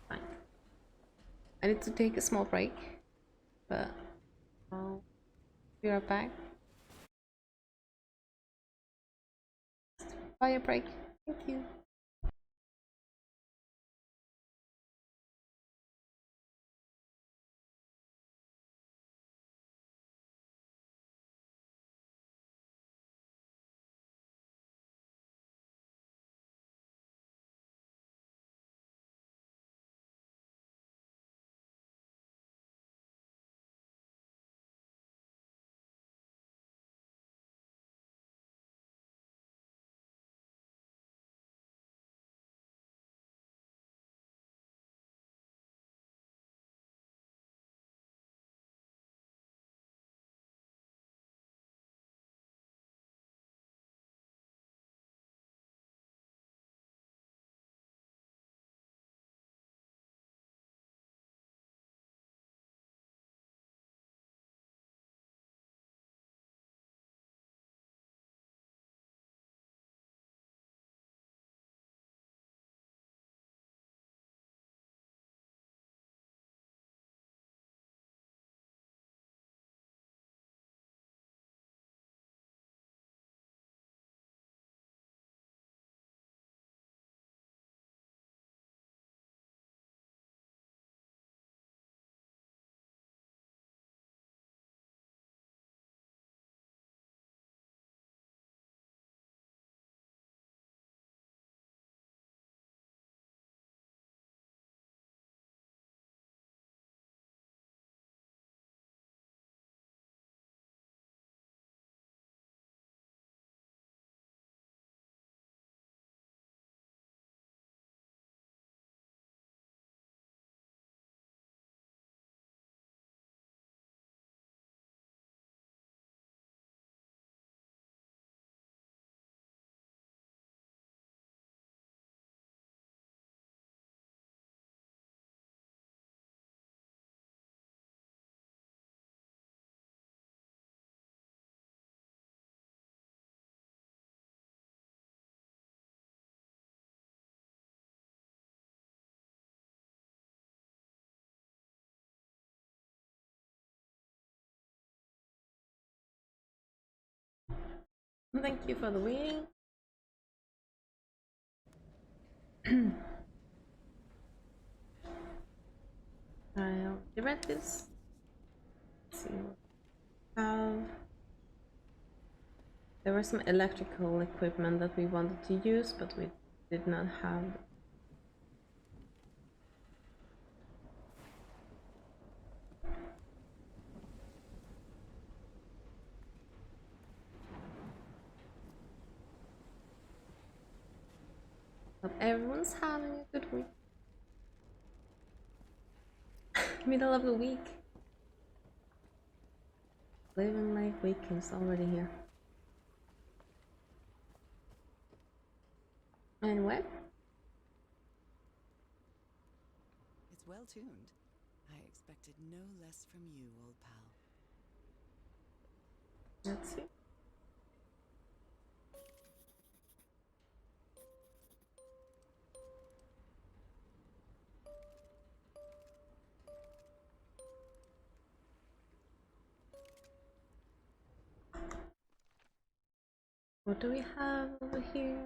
Fine. I need to take a small break, but I'll be right back. Buy a break. Thank you. Thank you for the wing. I'll read this. Let's see what we have. There was some electrical equipment that we wanted to use, but we did not have. But everyone's having a good week. Middle of the week. Living like weekends already here. Anyway. It's well tuned. I expected no less from you, old pal. Let's see. What do we have over here?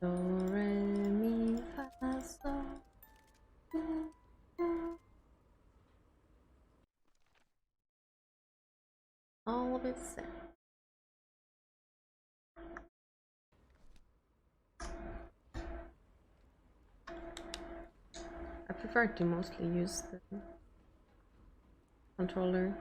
Do, re, mi, fa, sol. All of it's there. I prefer to mostly use the controller.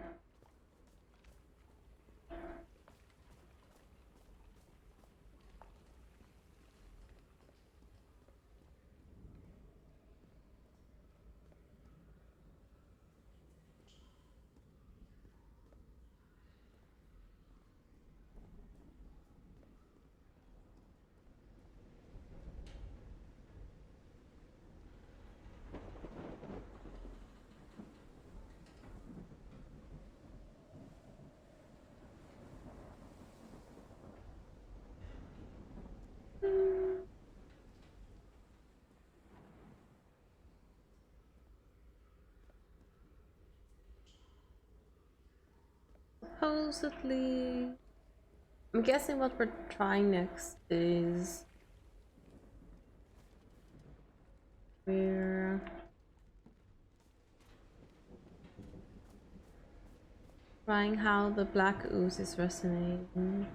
Supposedly, I'm guessing what we're trying next is we're trying how the black ooze is resonating.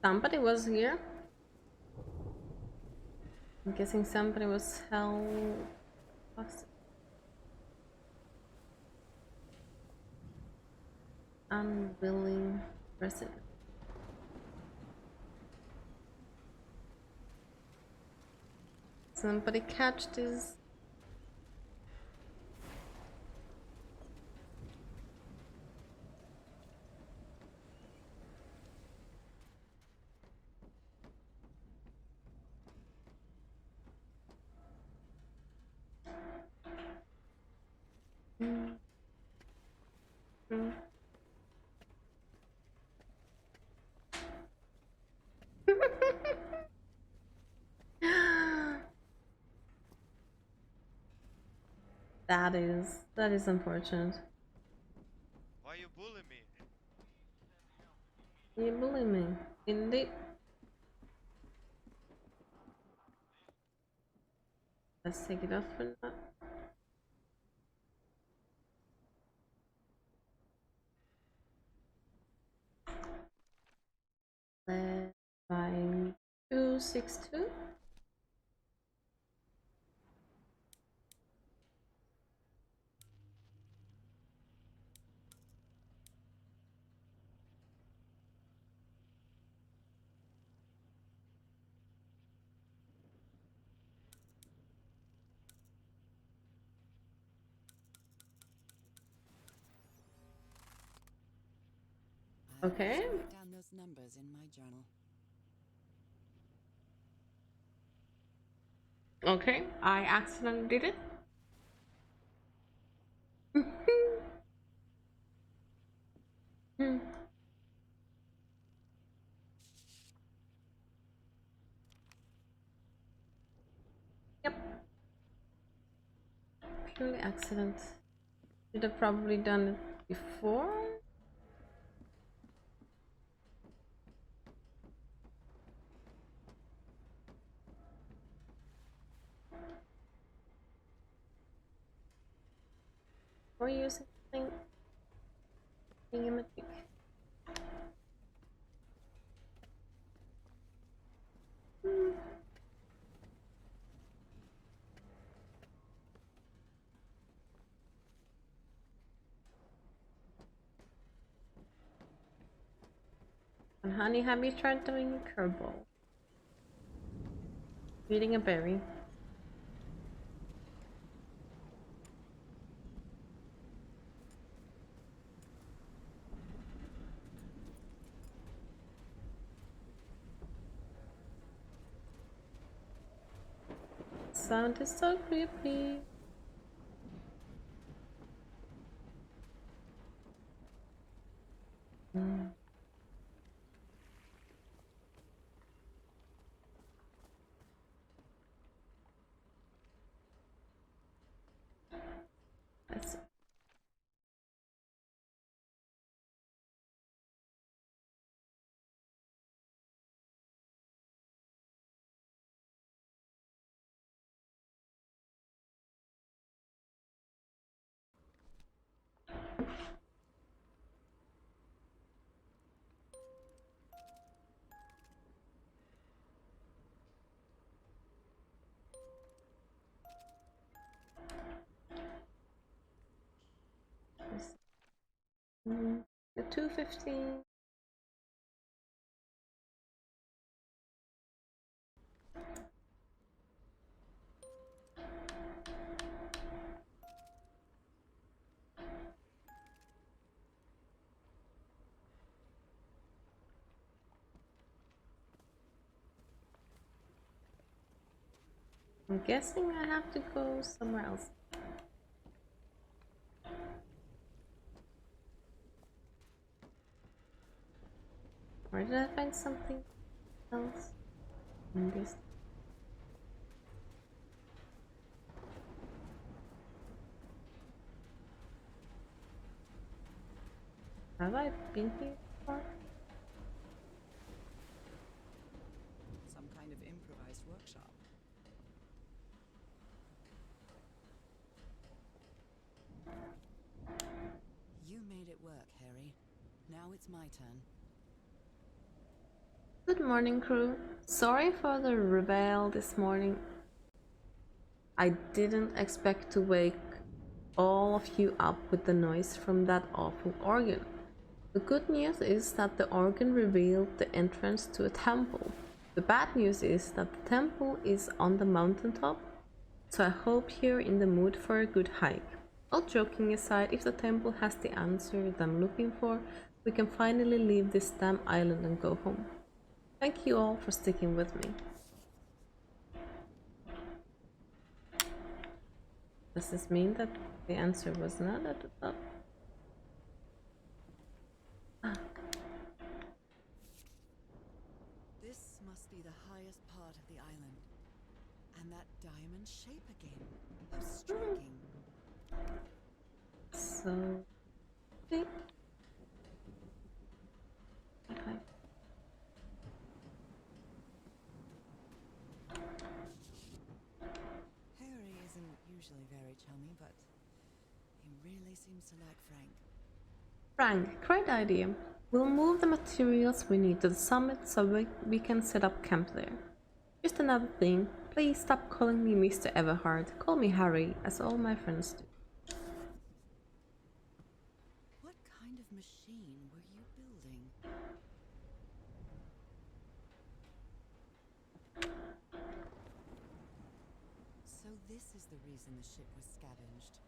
Somebody was here. I'm guessing somebody was unwilling resident. Somebody catch this. That is unfortunate. Why you bully me? You bully me, indeed. Let's take it off for now. Let's try 262. Okay. should write down those numbers in my journal. Okay, I accidentally did it. Hmm. Yep, purely accident. Should have probably done it before. Or using thing thingamajig. And honey, have you tried doing a curveball? Eating a berry. Sound is so creepy. Let's the 215. I'm guessing I have to go somewhere else. Or did I find something else in this? Have I been here before? Some kind of improvised workshop. You made it work, Harry. Now it's my turn. Good morning, crew. Sorry for the rebel this morning. I didn't expect to wake all of you up with the noise from that awful organ. The good news is that the organ revealed the entrance to a temple. The bad news is that the temple is on the mountaintop, so I hope you're in the mood for a good hike. All joking aside, if the temple has the answer that I'm looking for, we can finally leave this damn island and go home. Thank you all for sticking with me. Does this mean that the answer was not at the top? This must be the highest part of the island. And that diamond shape again. How striking. So, okay. Okay. Harry isn't usually very chummy, but he really seems to like Frank. Frank, great idea. We'll move the materials we need to the summit so we can set up camp there. Just another thing, please stop calling me Mr. Everhard. Call me Harry, as all my friends do. What kind of machine were you building? So this is the reason the ship was scavenged.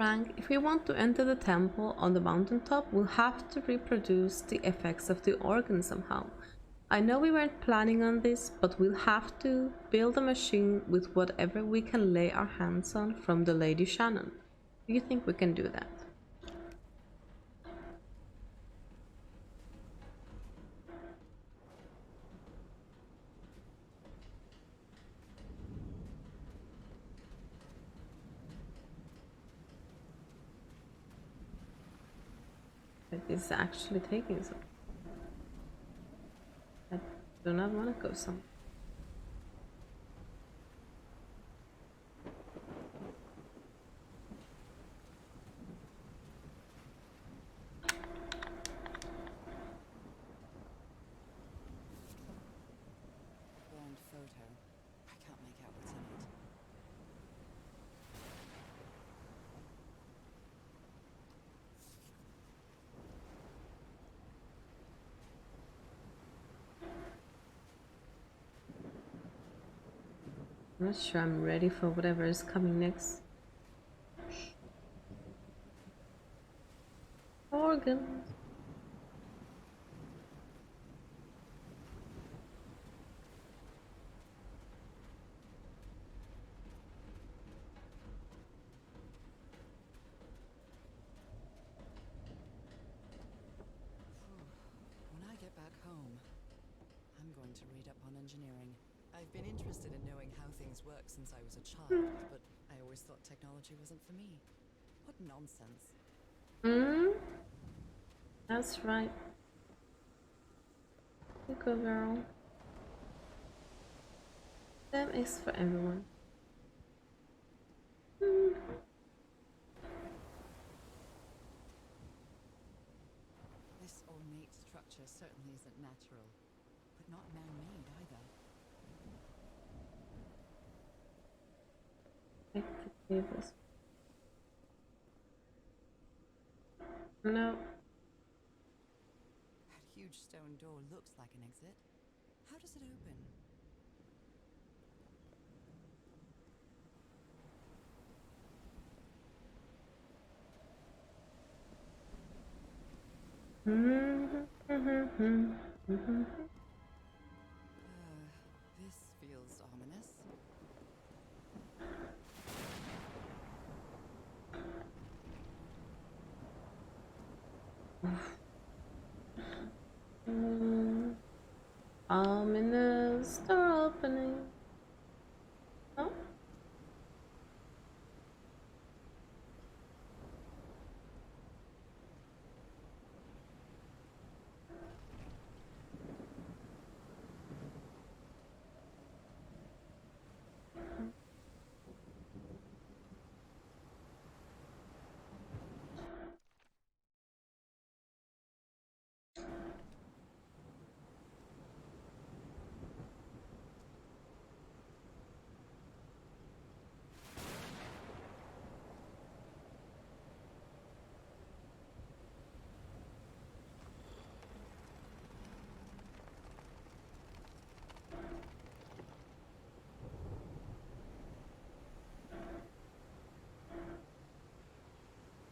Frank, if we want to enter the temple on the mountaintop, we'll have to reproduce the effects of the organ somehow. I know we weren't planning on this, but we'll have to build a machine with whatever we can lay our hands on from the Lady Shannon. Do you think we can do that? It is actually taking some. I do not want to go some. Burned photo. I can't make out what's in it. I'm not sure I'm ready for whatever is coming next. Organs. When I get back home, I'm going to read up on engineering. I've been interested in knowing how things work since I was a child, but I always thought technology wasn't for me. What nonsense. That's right. You go, girl. Them is for everyone. This ornate structure certainly isn't natural, but not man-made either. Take the tables. No. That huge stone door looks like an exit. How does it open? This feels ominous. Ominous door opening. Oh.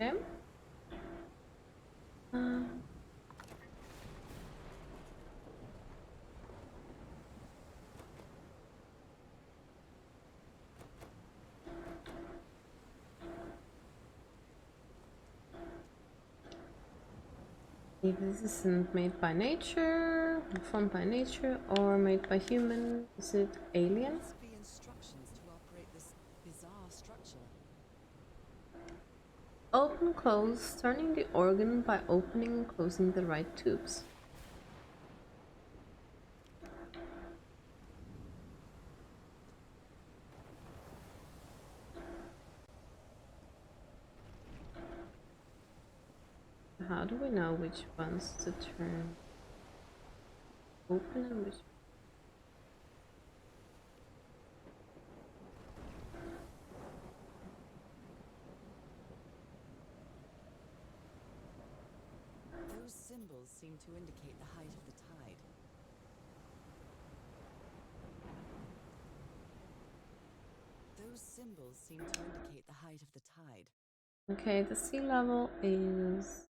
Okay. If this isn't made by nature, formed by nature, or made by human, is it alien? Must be instructions to operate this bizarre structure. Open, close, turning the organ by opening and closing the right tubes. How do we know which ones to turn open and which? Those symbols seem to indicate the height of the tide. Those symbols seem to indicate the height of the tide. Okay, the sea level is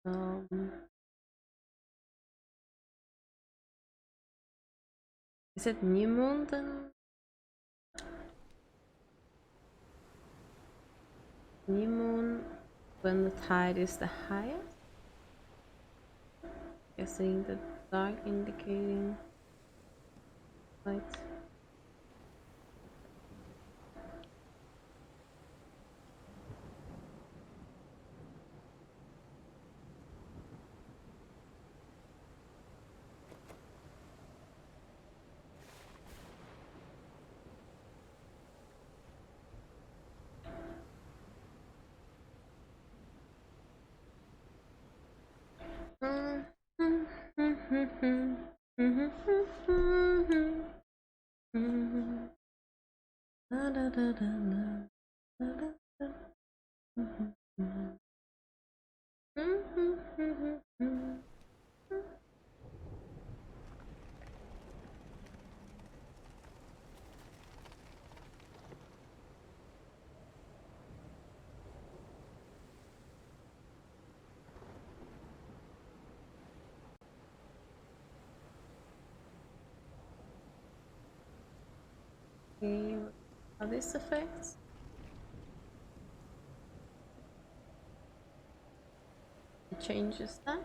is it new moon then? New moon when the tide is the highest? Guessing the dark indicating light. Okay, what are these effects? It changes that.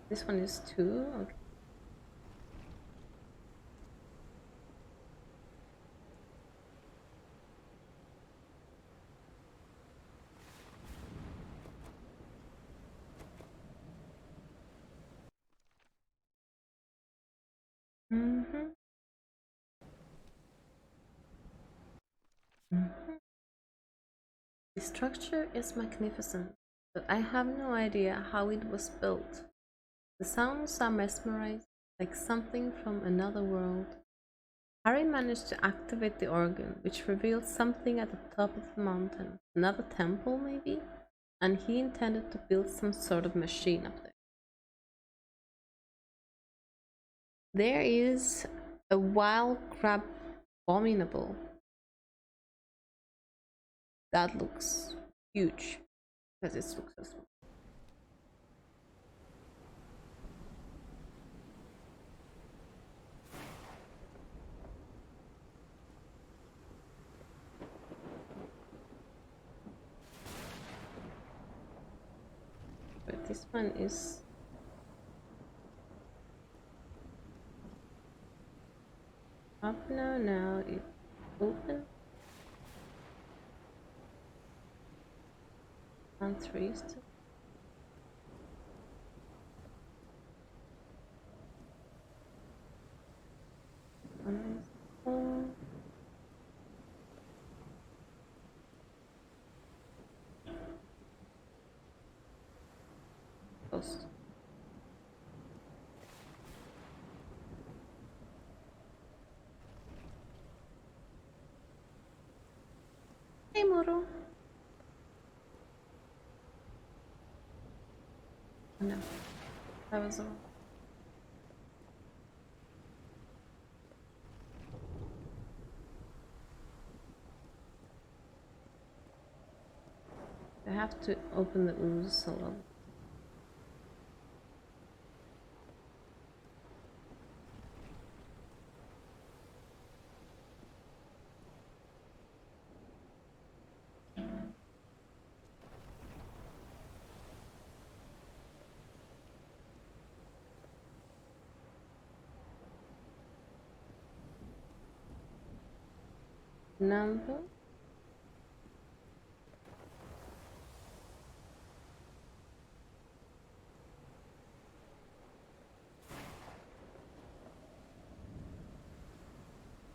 This one is 2, okay. The structure is magnificent, but I have no idea how it was built. The sounds are mesmerizing, like something from another world. Harry managed to activate the organ, which revealed something at the top of the mountain. Another temple, maybe? And he intended to build some sort of machine up there. There is a wild crab abominable. That looks huge because it's successful. But this one is up now. Now it's open. And 3 is still. One is full. Closed. Hey, Moro. No, that was all. I have to open the ooze a little. Number.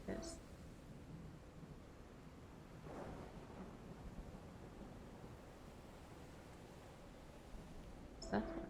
Yes. Is that one?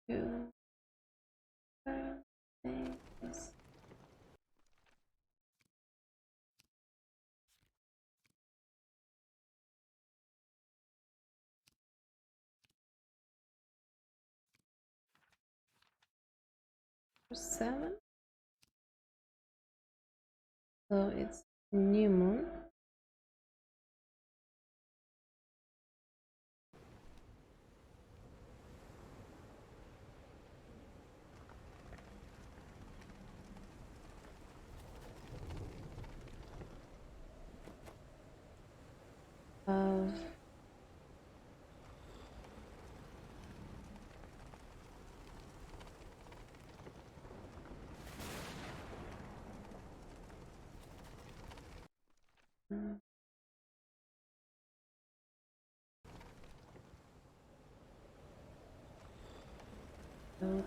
two things. Seven. So it's new moon. Of so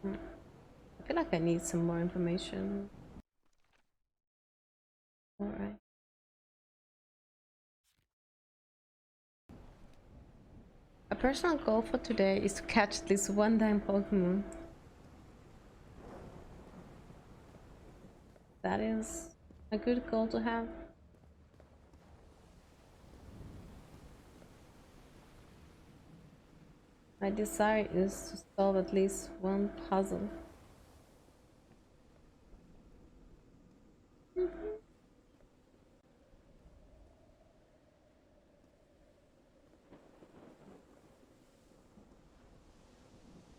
I feel like I need some more information. Alright. A personal goal for today is to catch at least one damn Pokemon. That is a good goal to have. My desire is to solve at least one puzzle.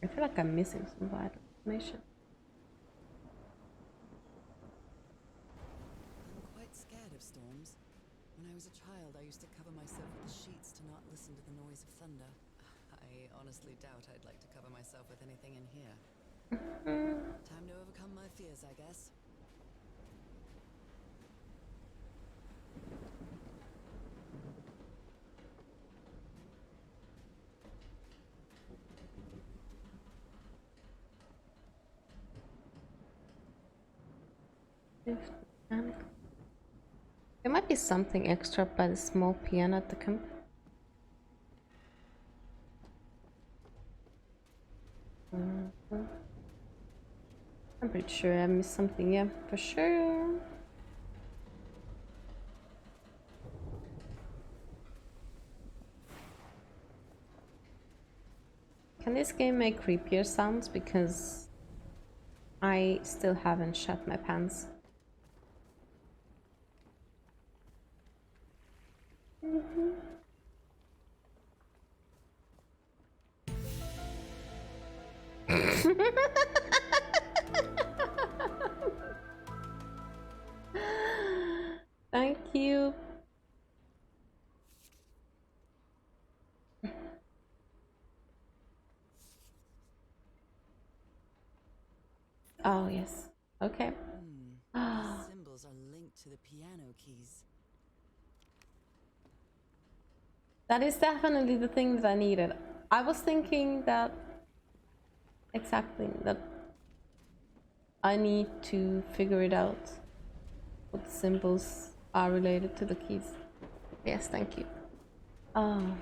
I feel like I'm missing some vital information. I'm quite scared of storms. When I was a child, I used to cover myself with the sheets to not listen to the noise of thunder. I honestly doubt I'd like to cover myself with anything in here. Time to overcome my fears, I guess. There might be something extra by the small piano at the camp. I'm pretty sure I missed something, yeah, for sure. Can this game make creepier sounds? Because I still haven't shut my pants. Thank you. Oh, yes. Okay. These symbols are linked to the piano keys. That is definitely the thing that I needed. I was thinking that exactly that I need to figure it out. What the symbols are related to the keys. Yes, thank you. Oh.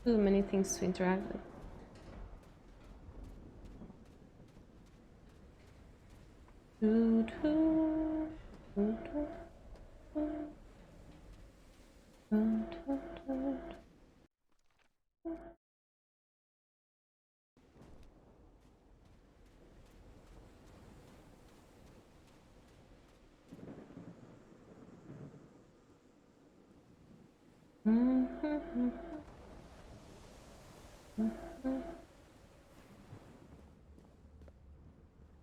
Too many things to interact with.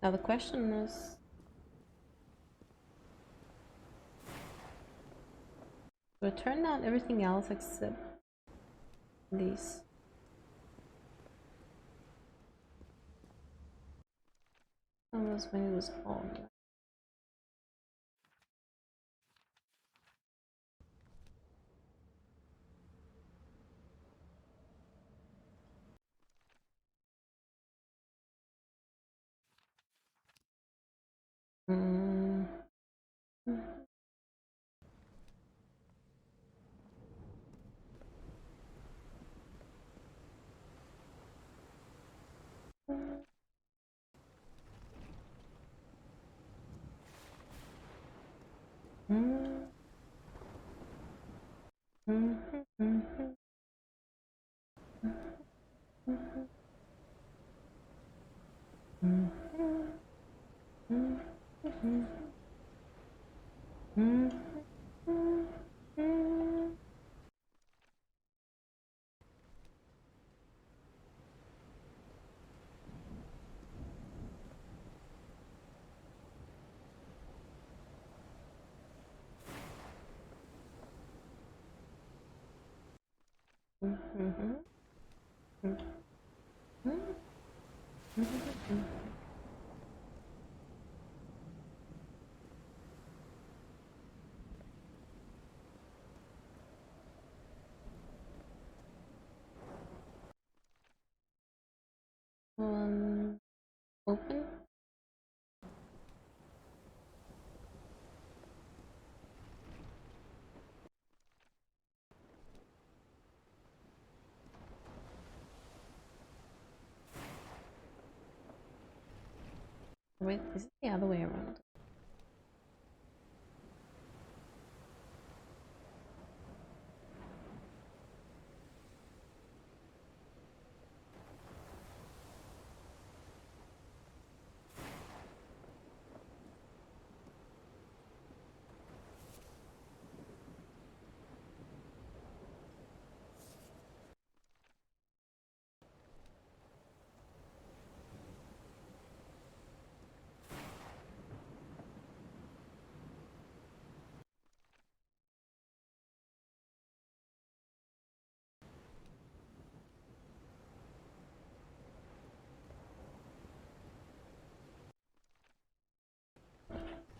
Now the question is, do I turn down everything else except these? That was when it was on. Open. Wait, is it the other way around?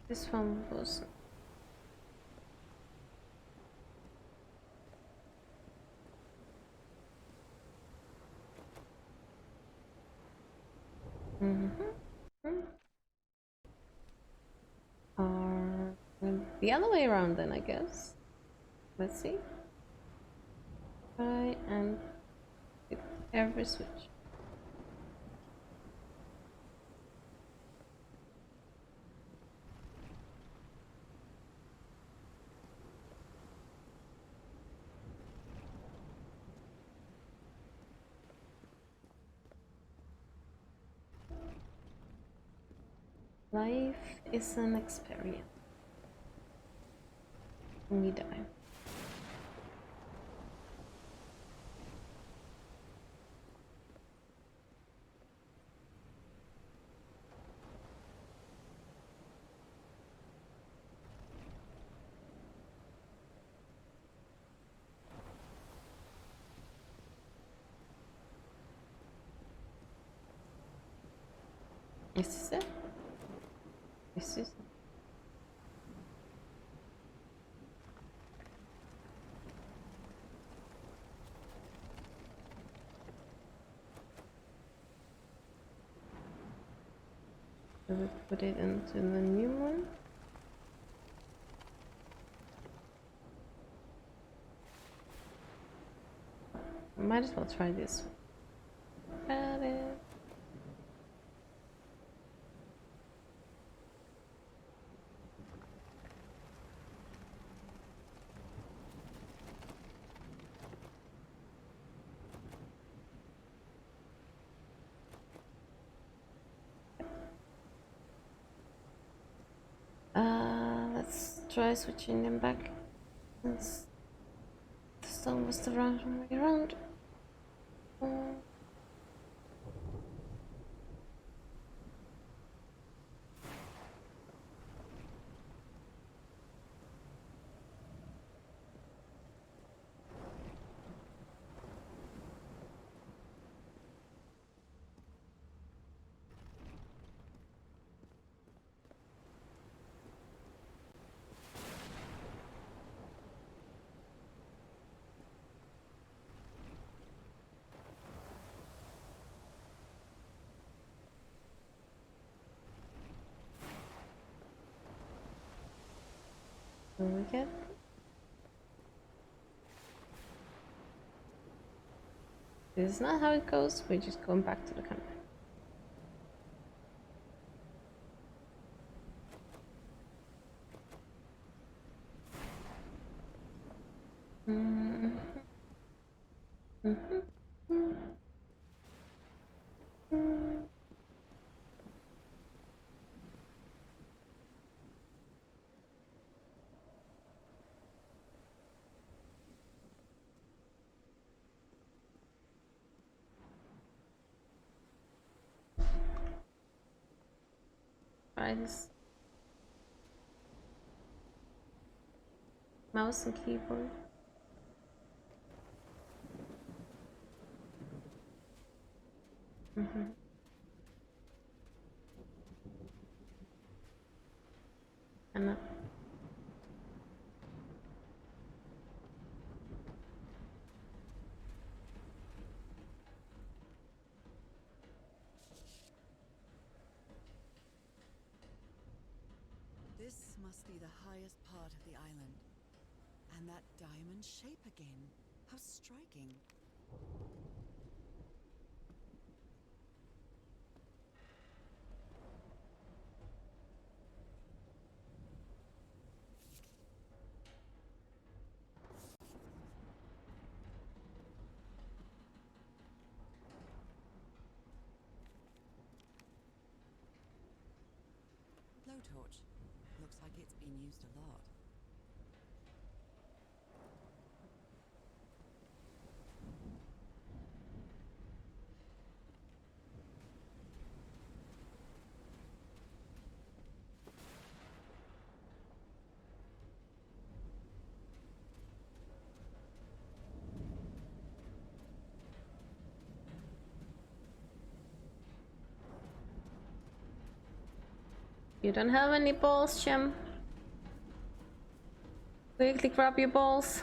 This one was. The other way around then, I guess. Let's see. Try and hit every switch. Life is an experience. We die. Is this it? Is this it? So we put it into the new one. Might as well try this one. Got it. Let's try switching them back. Since the stone was the wrong way around. We get. This is not how it goes. We're just going back to the camera. Mhm. Try this. Mouse and keyboard. Mhm. And This must be the highest part of the island. And that diamond shape again. How striking. Blowtorch. Looks like it's been used a lot. you don't have any balls, Jim. Quickly grab your balls.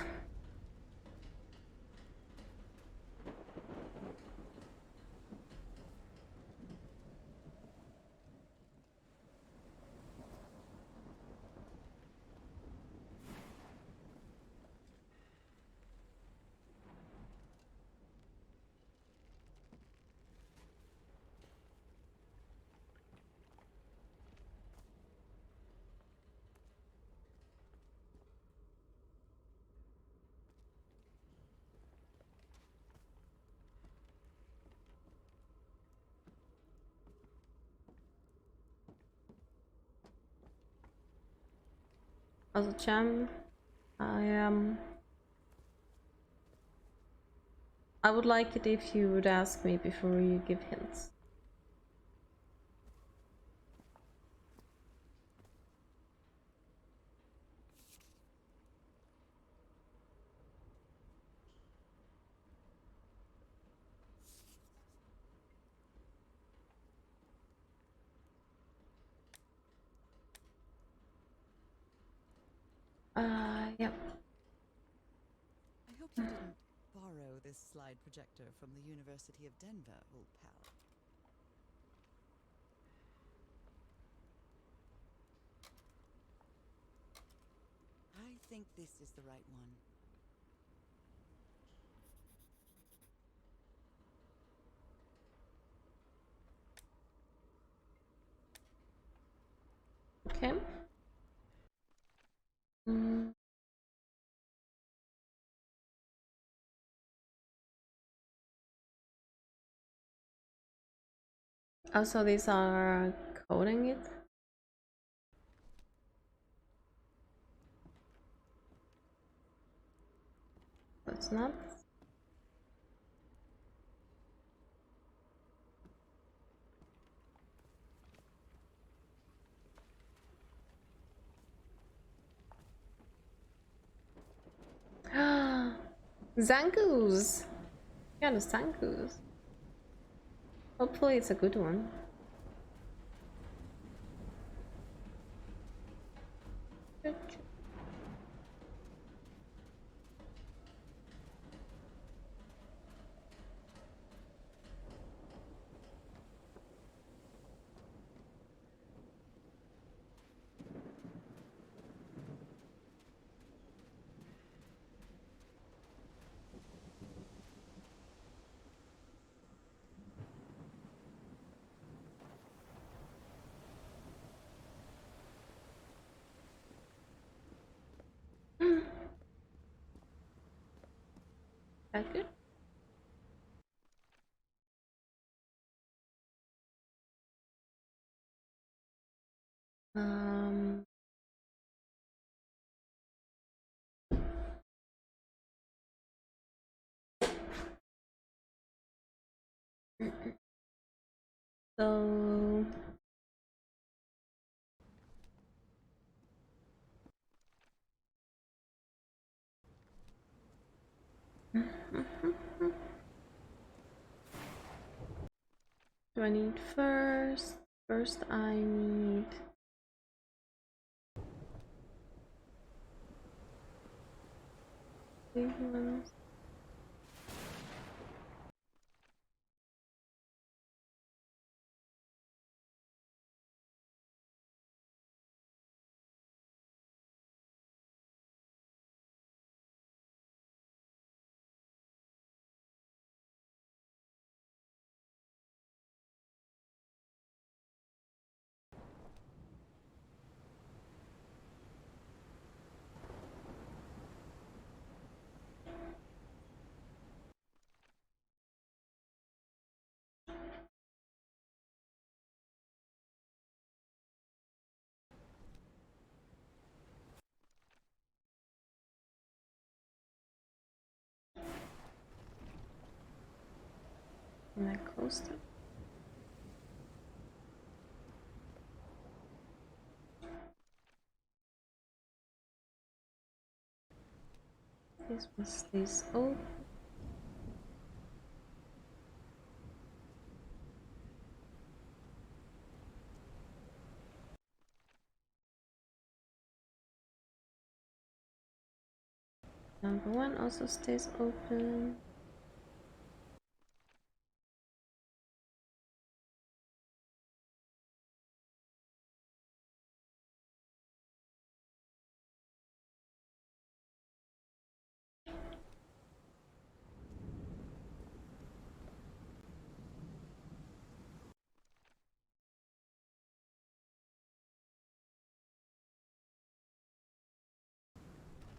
Also, Jam, I would like it if you would ask me before you give hints. Yep. I hope you didn't borrow this slide projector from the University of Denver, old pal. I think this is the right one. Okay. Mm. Also, these are coding it. That's not. Zangoose! Yeah, the Zangoose. Hopefully it's a good one. That good? So do I need first? First I need these ones. And I closed it. This one stays open. Number one also stays open.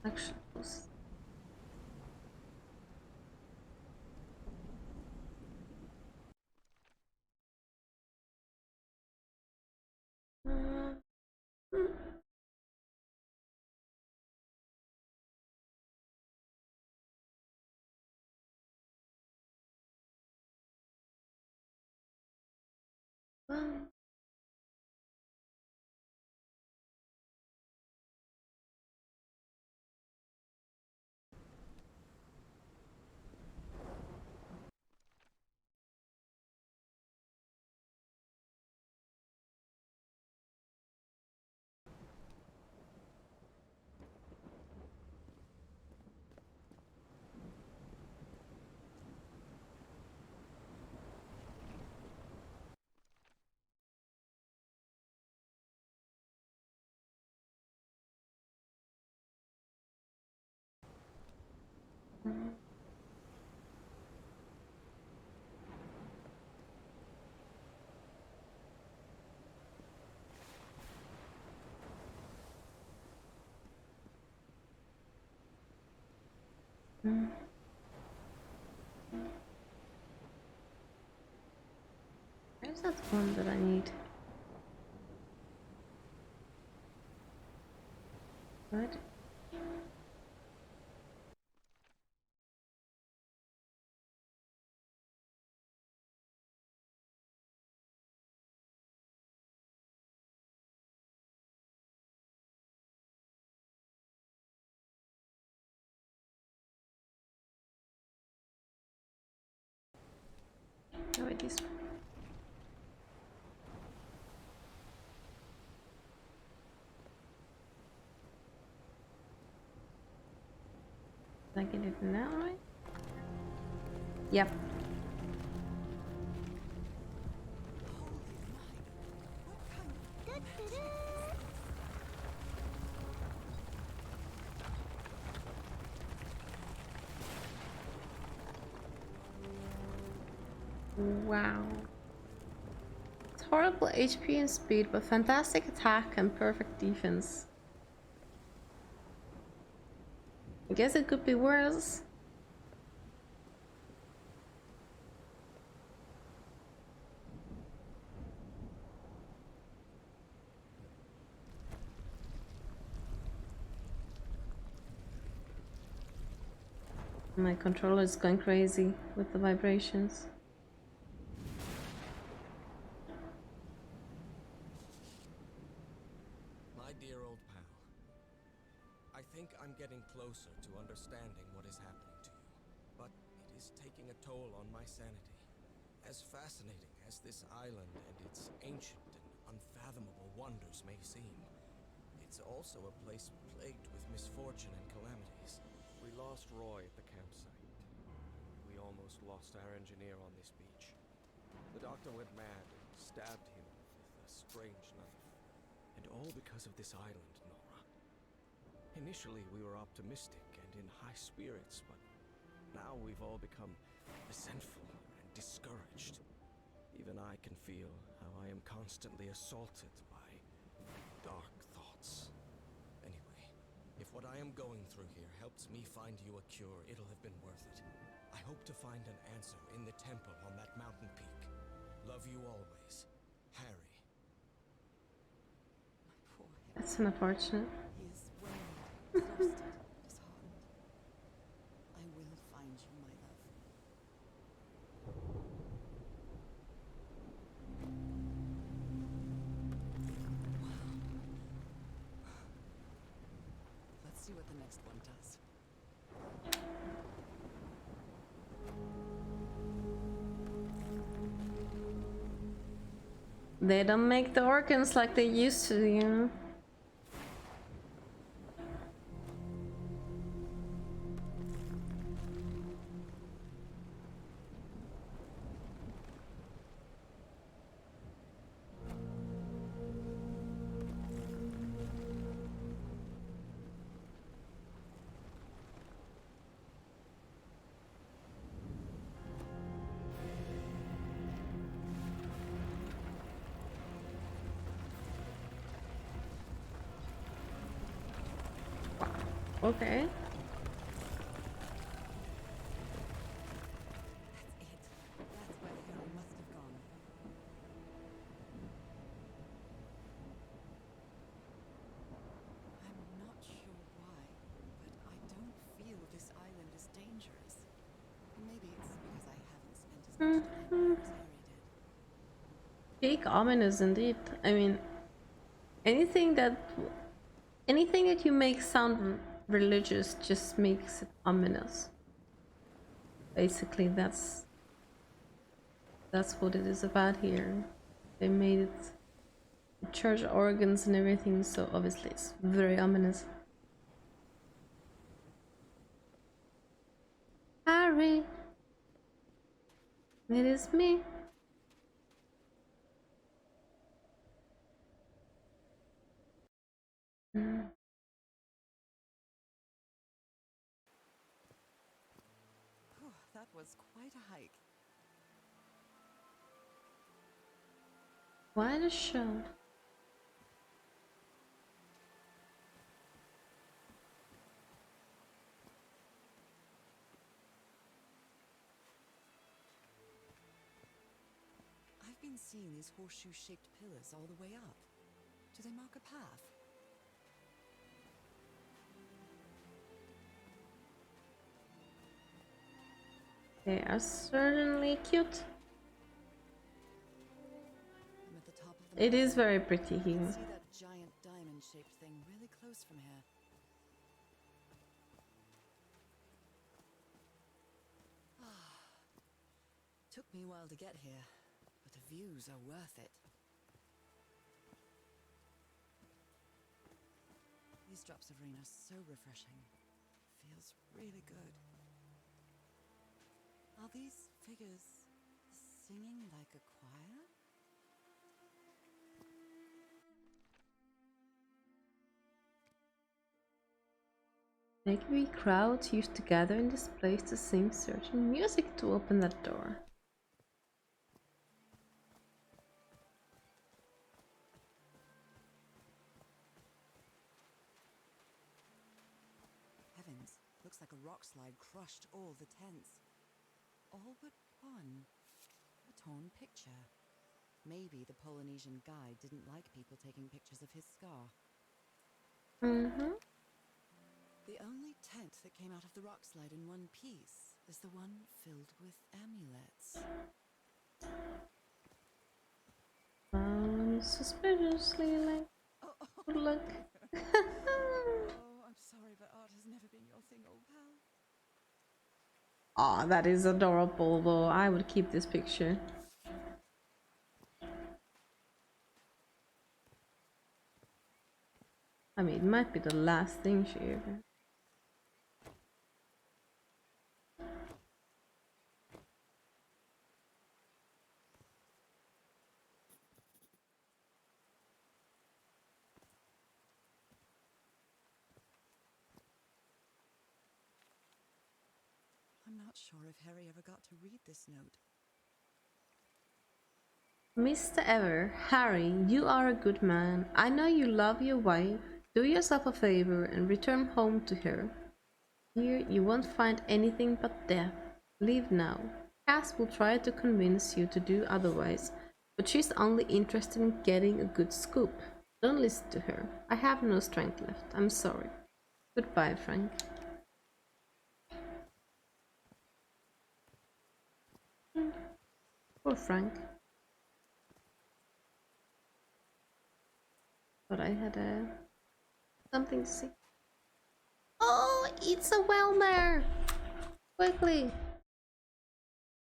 Actually, close. Uh, hmm. Well, where's that one that I need? What? Oh, wait, this one. Did I get it now, right? Yep. Wow. It's horrible HP and speed, but fantastic attack and perfect defense. I guess it could be worse. My controller is going crazy with the vibrations. is taking a toll on my sanity. As fascinating as this island and its ancient and unfathomable wonders may seem, it's also a place plagued with misfortune and calamities. We lost Roy at the campsite. We almost lost our engineer on this beach. The doctor went mad and stabbed him with a strange knife. And all because of this island, Nora. Initially, we were optimistic and in high spirits, but now we've all become resentful and discouraged. Even I can feel how I am constantly assaulted by dark thoughts. Anyway, if what I am going through here helps me find you a cure, it'll have been worth it. I hope to find an answer in the temple on that mountain peak. Love you always, Harry. My poor Harry. That's unfortunate. He is wounded, exhausted, disheartened. I will find you, my love. Let's see what the next one does. They don't make the organs like they used to, you know. Okay. That's it. That's where Harry must have gone. I'm not sure why, but I don't feel this island is dangerous. Maybe it's because I haven't spent as much time here as Harry did. Big ominous indeed. I mean, anything that you make sound religious just makes it ominous. Basically, that's what it is about here. They made it church organs and everything, so obviously it's very ominous. Harry, it is me. Whew, that was quite a hike. Quite a show. I've been seeing these horseshoe-shaped pillars all the way up. Do they mark a path? They are certainly cute. I'm at the top of the It is mountain. very pretty I here. can see that giant diamond-shaped thing really close from here. Took me a while to get here, but the views are worth it. These drops of rain are so refreshing. Feels really good. Are these figures singing like a choir? Maybe crowds used to gather in this place to sing certain music to open that door. Heavens, looks like a rock slide crushed all the tents. All but one. A torn picture. Maybe the Polynesian guide didn't like people taking pictures of his scar. The only tent that came out of the rock slide in one piece is the one filled with amulets. Suspiciously like good luck. Oh, I'm sorry, but art has never been your thing, old pal. Aw, that is adorable though. I would keep this picture. I mean, it might be the last thing she ever. I'm not sure if Harry ever got to read this note. Mr. Ever, Harry, you are a good man. I know you love your wife. Do yourself a favor and return home to her. Here you won't find anything but death. Leave now. Cass will try to convince you to do otherwise, but she's only interested in getting a good scoop. Don't listen to her. I have no strength left. I'm sorry. Goodbye, Frank. Poor Frank. But I had something to say. Oh, it's a Welmer! Quickly!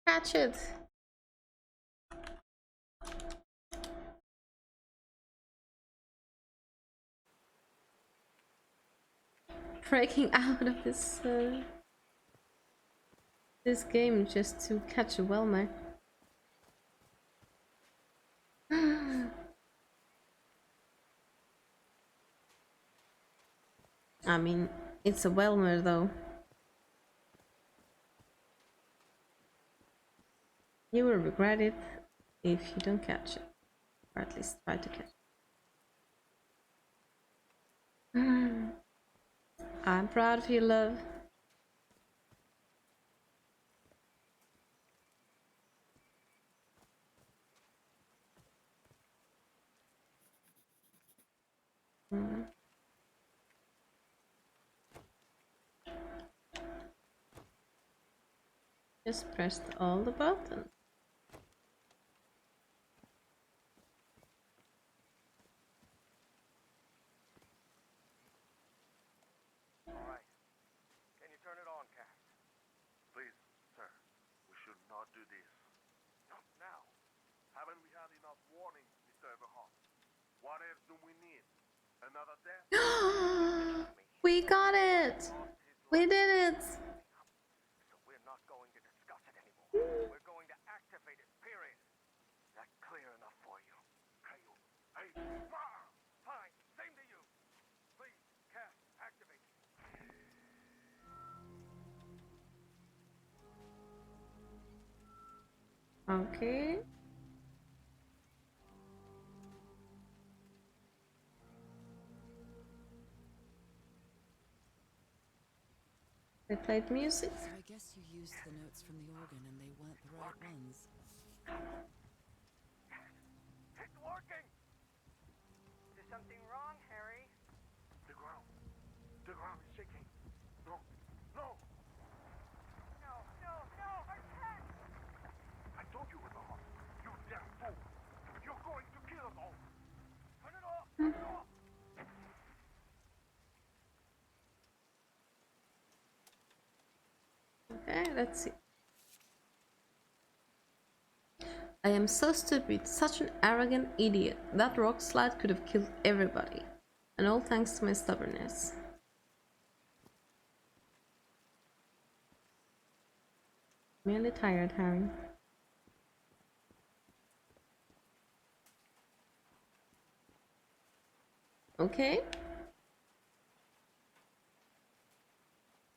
Catch it! Breaking out of this game just to catch a Welmer. I mean, it's a Welmer though. You will regret it if you don't catch it. Or at least try to catch it. I'm proud of you, love. Just pressed all the buttons. All right. Can you turn it on, Cass? Please, sir. We should not do this. Not now. Haven't we had enough warning, Mr. Everhart? What else do we need? Another death? We got it! We did it! So we're not going to discuss it anymore. We're going to activate it, period. Is that clear enough for you? Caillou. Hey, Ma! Fine, same to you. Please, Cass, activate it. Okay. They played music. So I guess you used the notes from the organ and they weren't the right ones. It's working! Is something wrong, Harry? The ground. The ground is shaking. No. No! No, no, no, I can't! I told you, Everhart. You damn fool. You're going to kill us all. Turn it off! Turn it off! Okay, let's see. I am so stupid, such an arrogant idiot. That rock slide could have killed everybody. And all thanks to my stubbornness. Merely tired, Harry. Okay.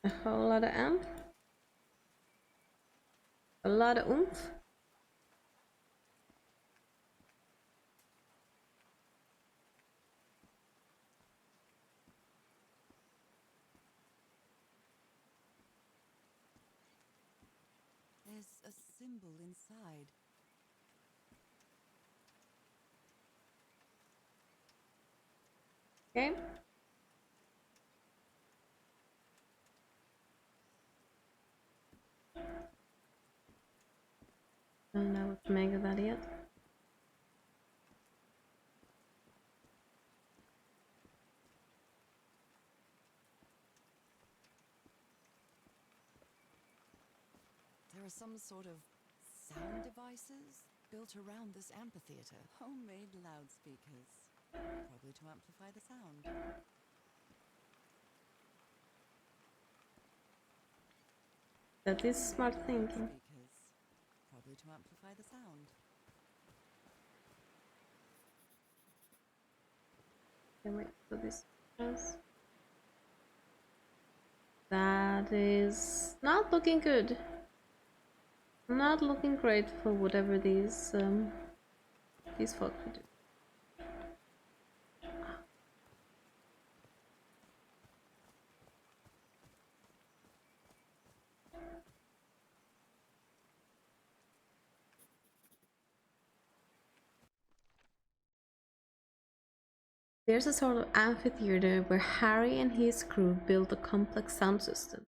A whole lot of amp. A lot of oomph. There's a symbol inside. Okay. Don't know what to make of that yet. are some sort of sound devices built around this amphitheater. Homemade loudspeakers. Probably to amplify the sound. That is smart thinking. Speakers. Probably to amplify the sound. Okay, wait, so this is... That is not looking good. Not looking great for whatever these folk could do. There's a sort of amphitheater where Harry and his crew built a complex sound system.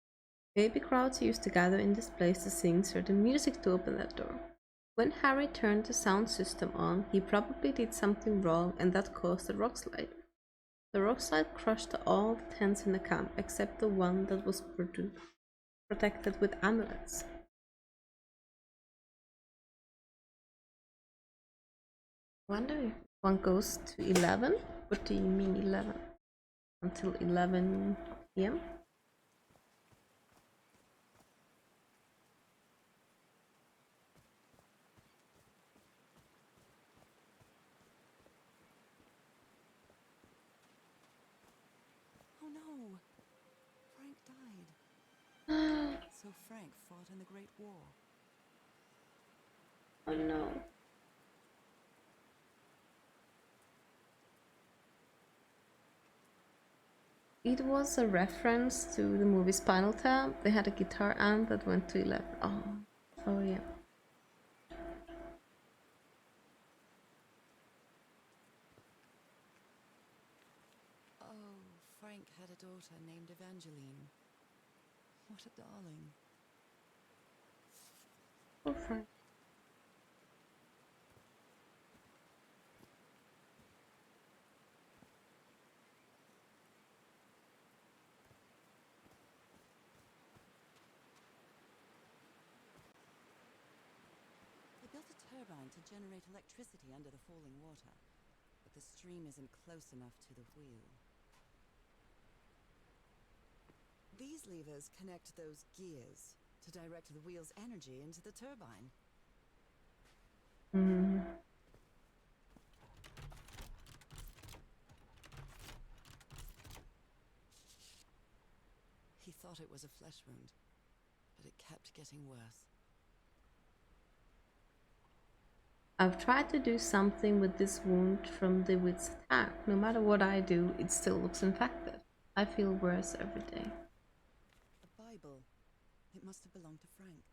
Maybe crowds used to gather in this place to sing certain music to open that door. When Harry turned the sound system on, he probably did something wrong and that caused a rock slide. The rock slide crushed all the tents in the camp except the one that was protected with amulets. I wonder if one goes to 11? What do you mean 11? Until 11 p.m.? Oh no! Frank died. So Frank fought in the Great War. Oh no. It was a reference to the movie Spinal Tap. They had a guitar amp that went to 11. Oh yeah. Oh, Frank had a daughter named Evangeline. What a darling. Poor Frank. They built a turbine to generate electricity under the falling water, but the stream isn't close enough to the wheel. These levers connect those gears to direct the wheel's energy into the turbine. He thought it was a flesh wound, but it kept getting worse. I've tried to do something with this wound from the witch's attack. No matter what I do, it still looks infected. I feel worse every day. A Bible. It must have belonged to Frank.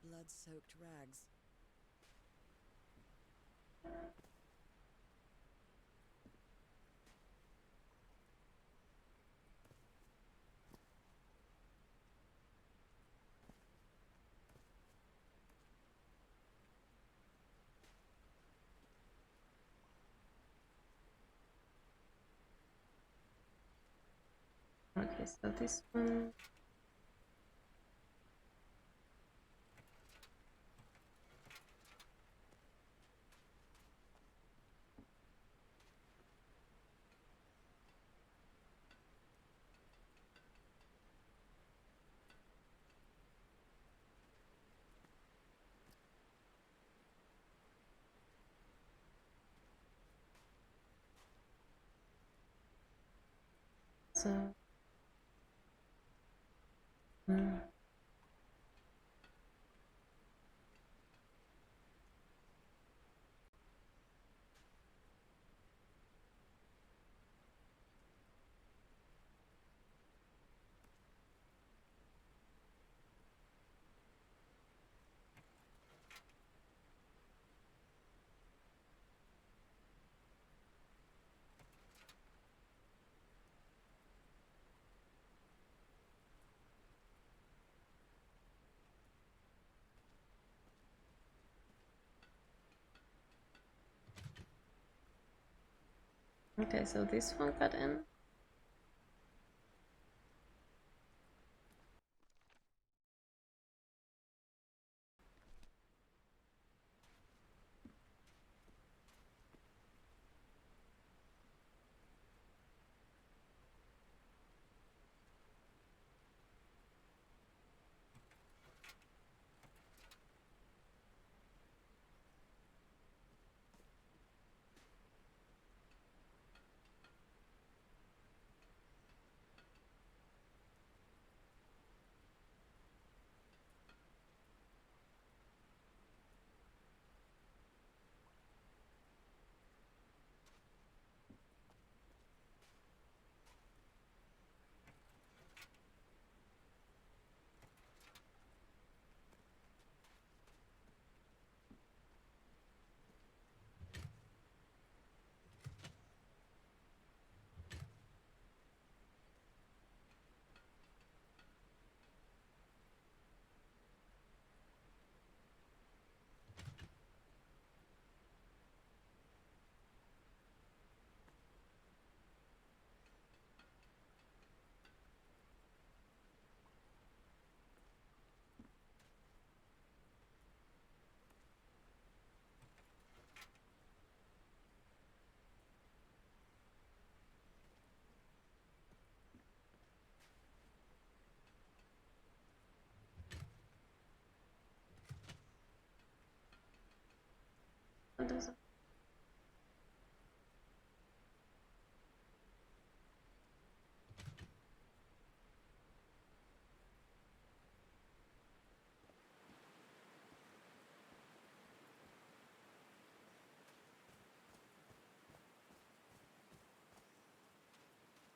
Blood-soaked rags. Okay, so this one... So... Okay, so this one got in. there's a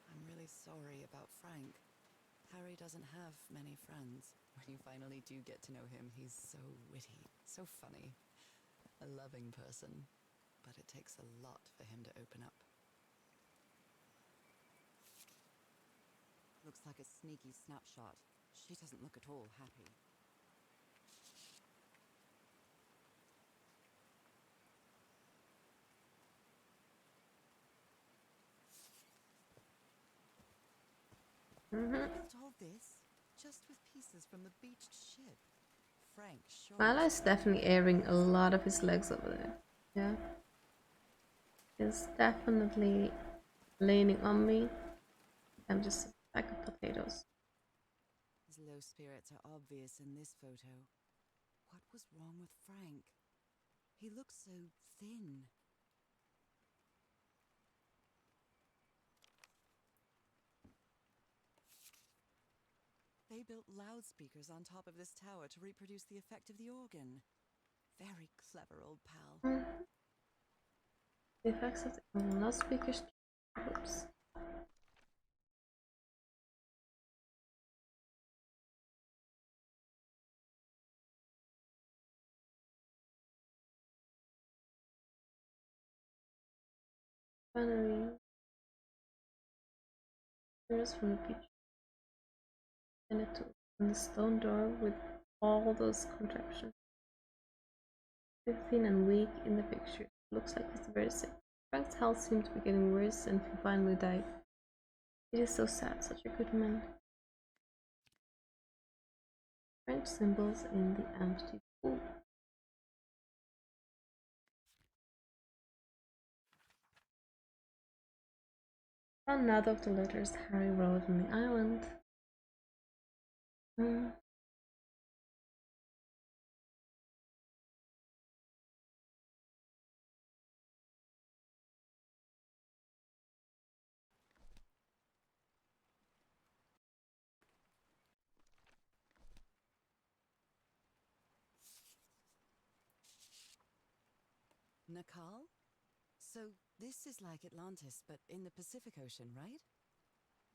I'm really sorry about Frank. Harry doesn't have many friends. When you finally do get to know him, he's so witty, so funny. A loving person. But it takes a lot for him to open up. Looks like a sneaky snapshot. She doesn't look at all happy. Built all this just with pieces from the beached ship. Frank sure Mala is is definitely airing a lot of his legs over there. Yeah. He's definitely leaning on me. I'm just a sack of potatoes. His low spirits are obvious in this photo. What was wrong with Frank? He looks so thin. They built loudspeakers on top of this tower to reproduce the effect of the organ. Very clever, old pal. The effects of the loudspeakers. Oops. Finally, there's from the beach. And it took on the stone door with all those contraptions. He's thin and weak in the picture. Looks like he's very sick. Frank's health seemed to be getting worse and he finally died. It is so sad, such a good man. French symbols in the empty pool. Another of the letters Harry wrote on the island. Nakal? So this is like Atlantis, but in the Pacific Ocean, right?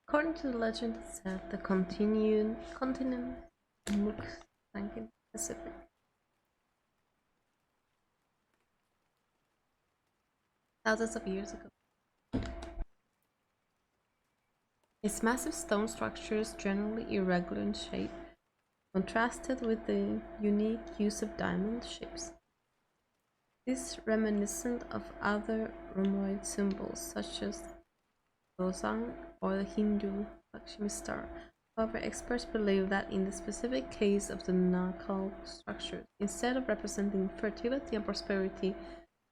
According to the legend, it said the continent looks like in the Pacific. Thousands of years ago. Its massive stone structures, generally irregular in shape, contrasted with the unique use of diamond shapes. This is reminiscent of other rhomboloid symbols such as Losang or the Hindu Lakshmi star. However, experts believe that in the specific case of the Nakal structure, instead of representing fertility and prosperity,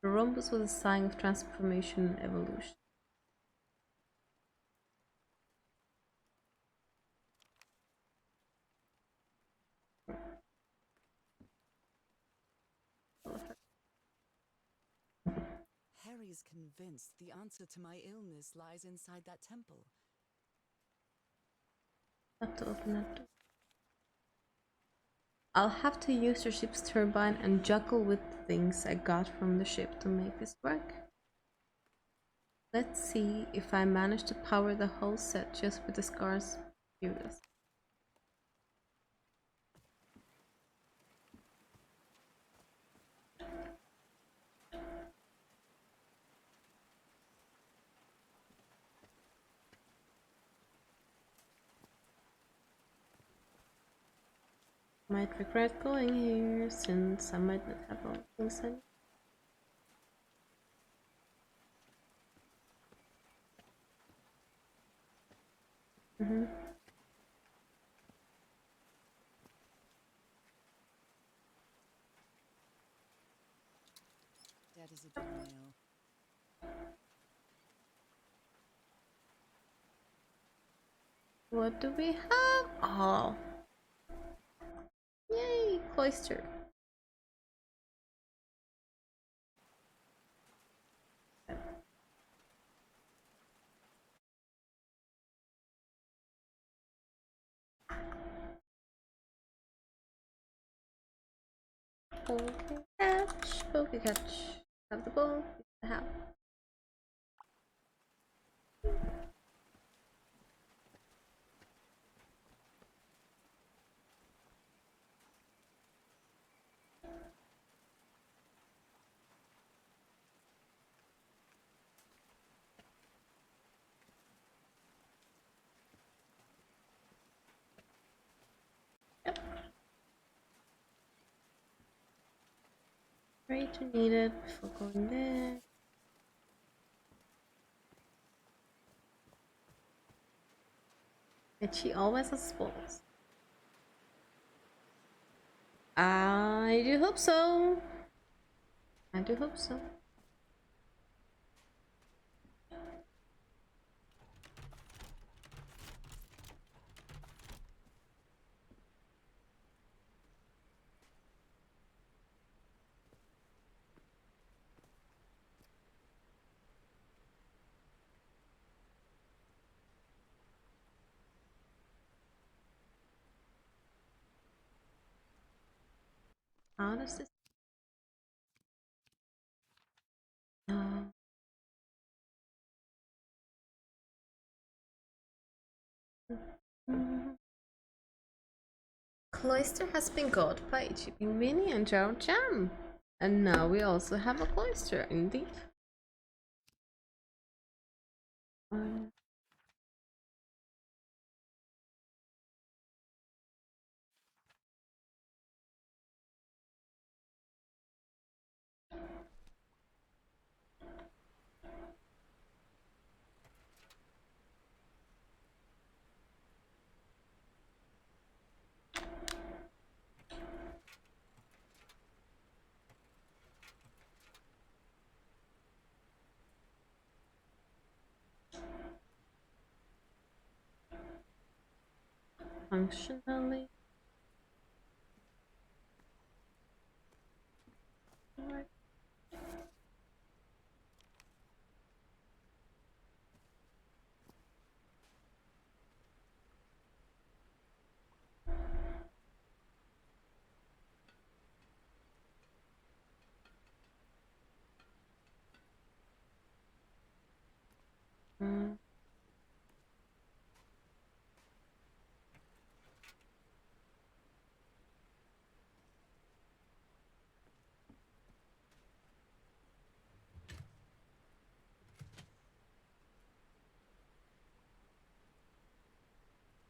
the rhombus was a sign of transformation and evolution. Harry's convinced the answer to my illness lies inside that temple. Have to open that door. I'll have to use your ship's turbine and juggle with the things I got from the ship to make this work. Let's see if I manage to power the whole set just with the scars. Curious. Might regret going here since I might not have all things I need. That is a good nail. What do we have? Oh, yay, cloister. Poke catch, poke catch. Have the ball, the hat. Yep. Ready to need it before going there. And she always has balls. I do hope so. I do hope so. How does this? No. Cloister has been got by Chipping Winnie and Gerald Jam. And now we also have a cloister, indeed. Functionally. Right. Mm.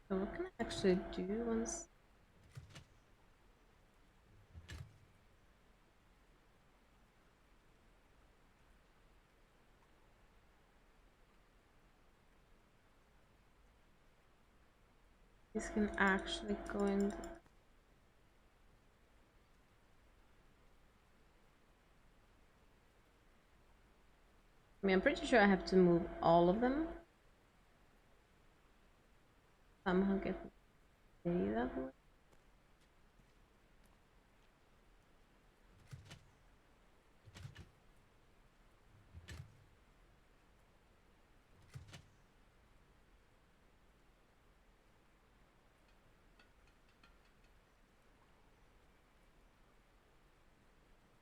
So what can I actually do once? This can actually go in. I mean, I'm pretty sure I have to move all of them. Somehow get that way.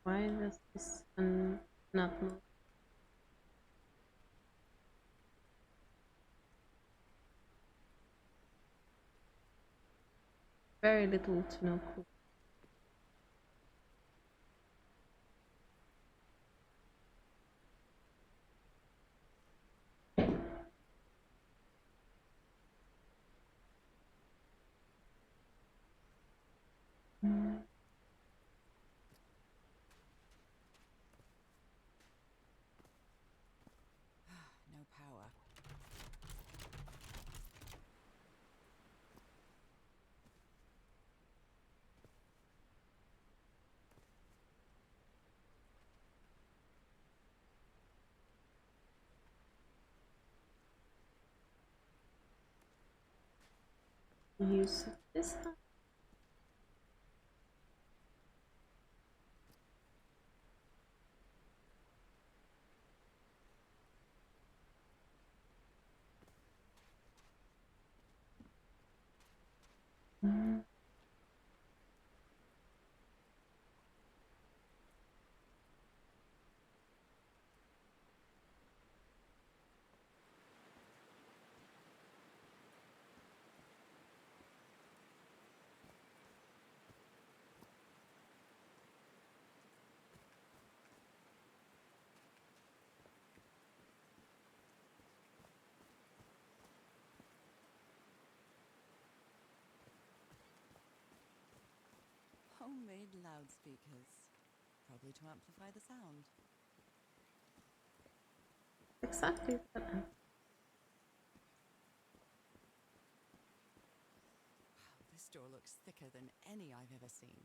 Why does this one not move? Very little to no clue. No power. Use this one. loudspeakers. Probably to amplify the sound. Exactly. Wow, this door looks thicker than any I've ever seen.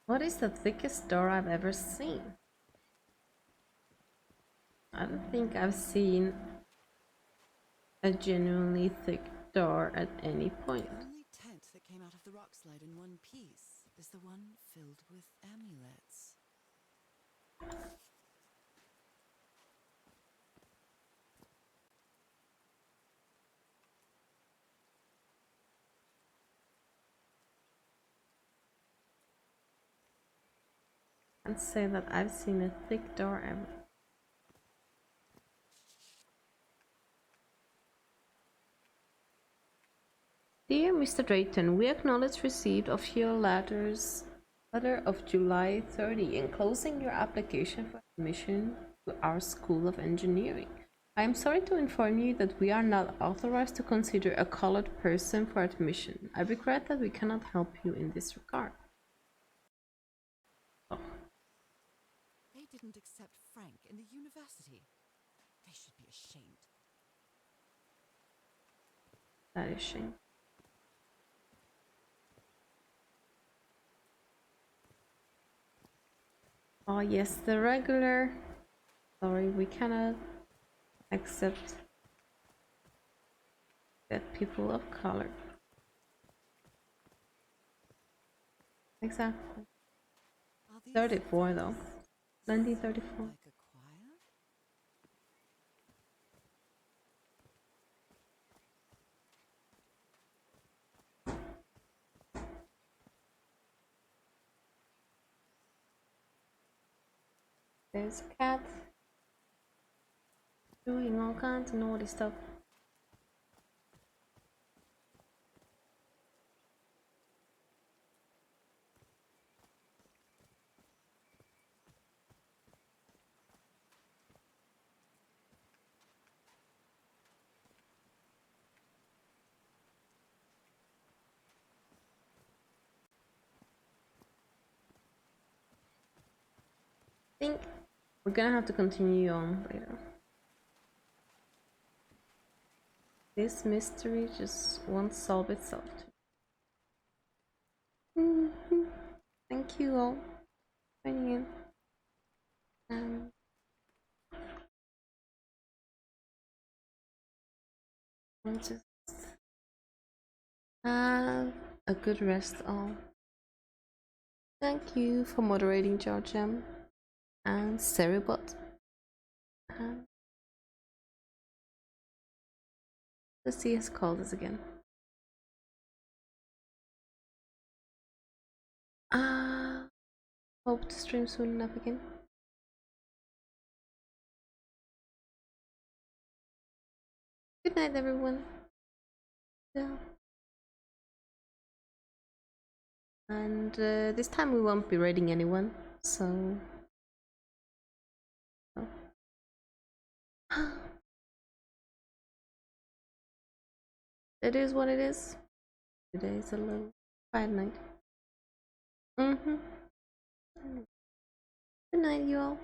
What is the thickest door I've ever seen? I don't think I've seen a genuinely thick door at any point. The only tent that came out of the rock slide in one piece is the one filled with amulets. Can't say that I've seen a thick door ever. Dear Mr. Drayton, we acknowledge receipt of your letter of July 30 enclosing your application for admission to our School of Engineering. I am sorry to inform you that we are not authorized to consider a colored person for admission. I regret that we cannot help you in this regard. Oh, They didn't accept Frank in the university. They should be ashamed. that is a shame. Oh yes, the regular. Sorry, we cannot accept that people of color. Exactly. Are these 34 though. figures 1934. like a choir? There's a cat doing all kinds of naughty stuff. I think we're gonna have to continue on later. This mystery just won't solve itself. Thank you all for joining in. I'll just have a good rest all. Thank you for moderating, Georgia and Seribot. Let's see his call us again. Hope to stream soon enough again. Good night, everyone. Yeah. And this time we won't be raiding anyone, so. Oh. It is what it is. Today is a little quiet night. Good night, you all.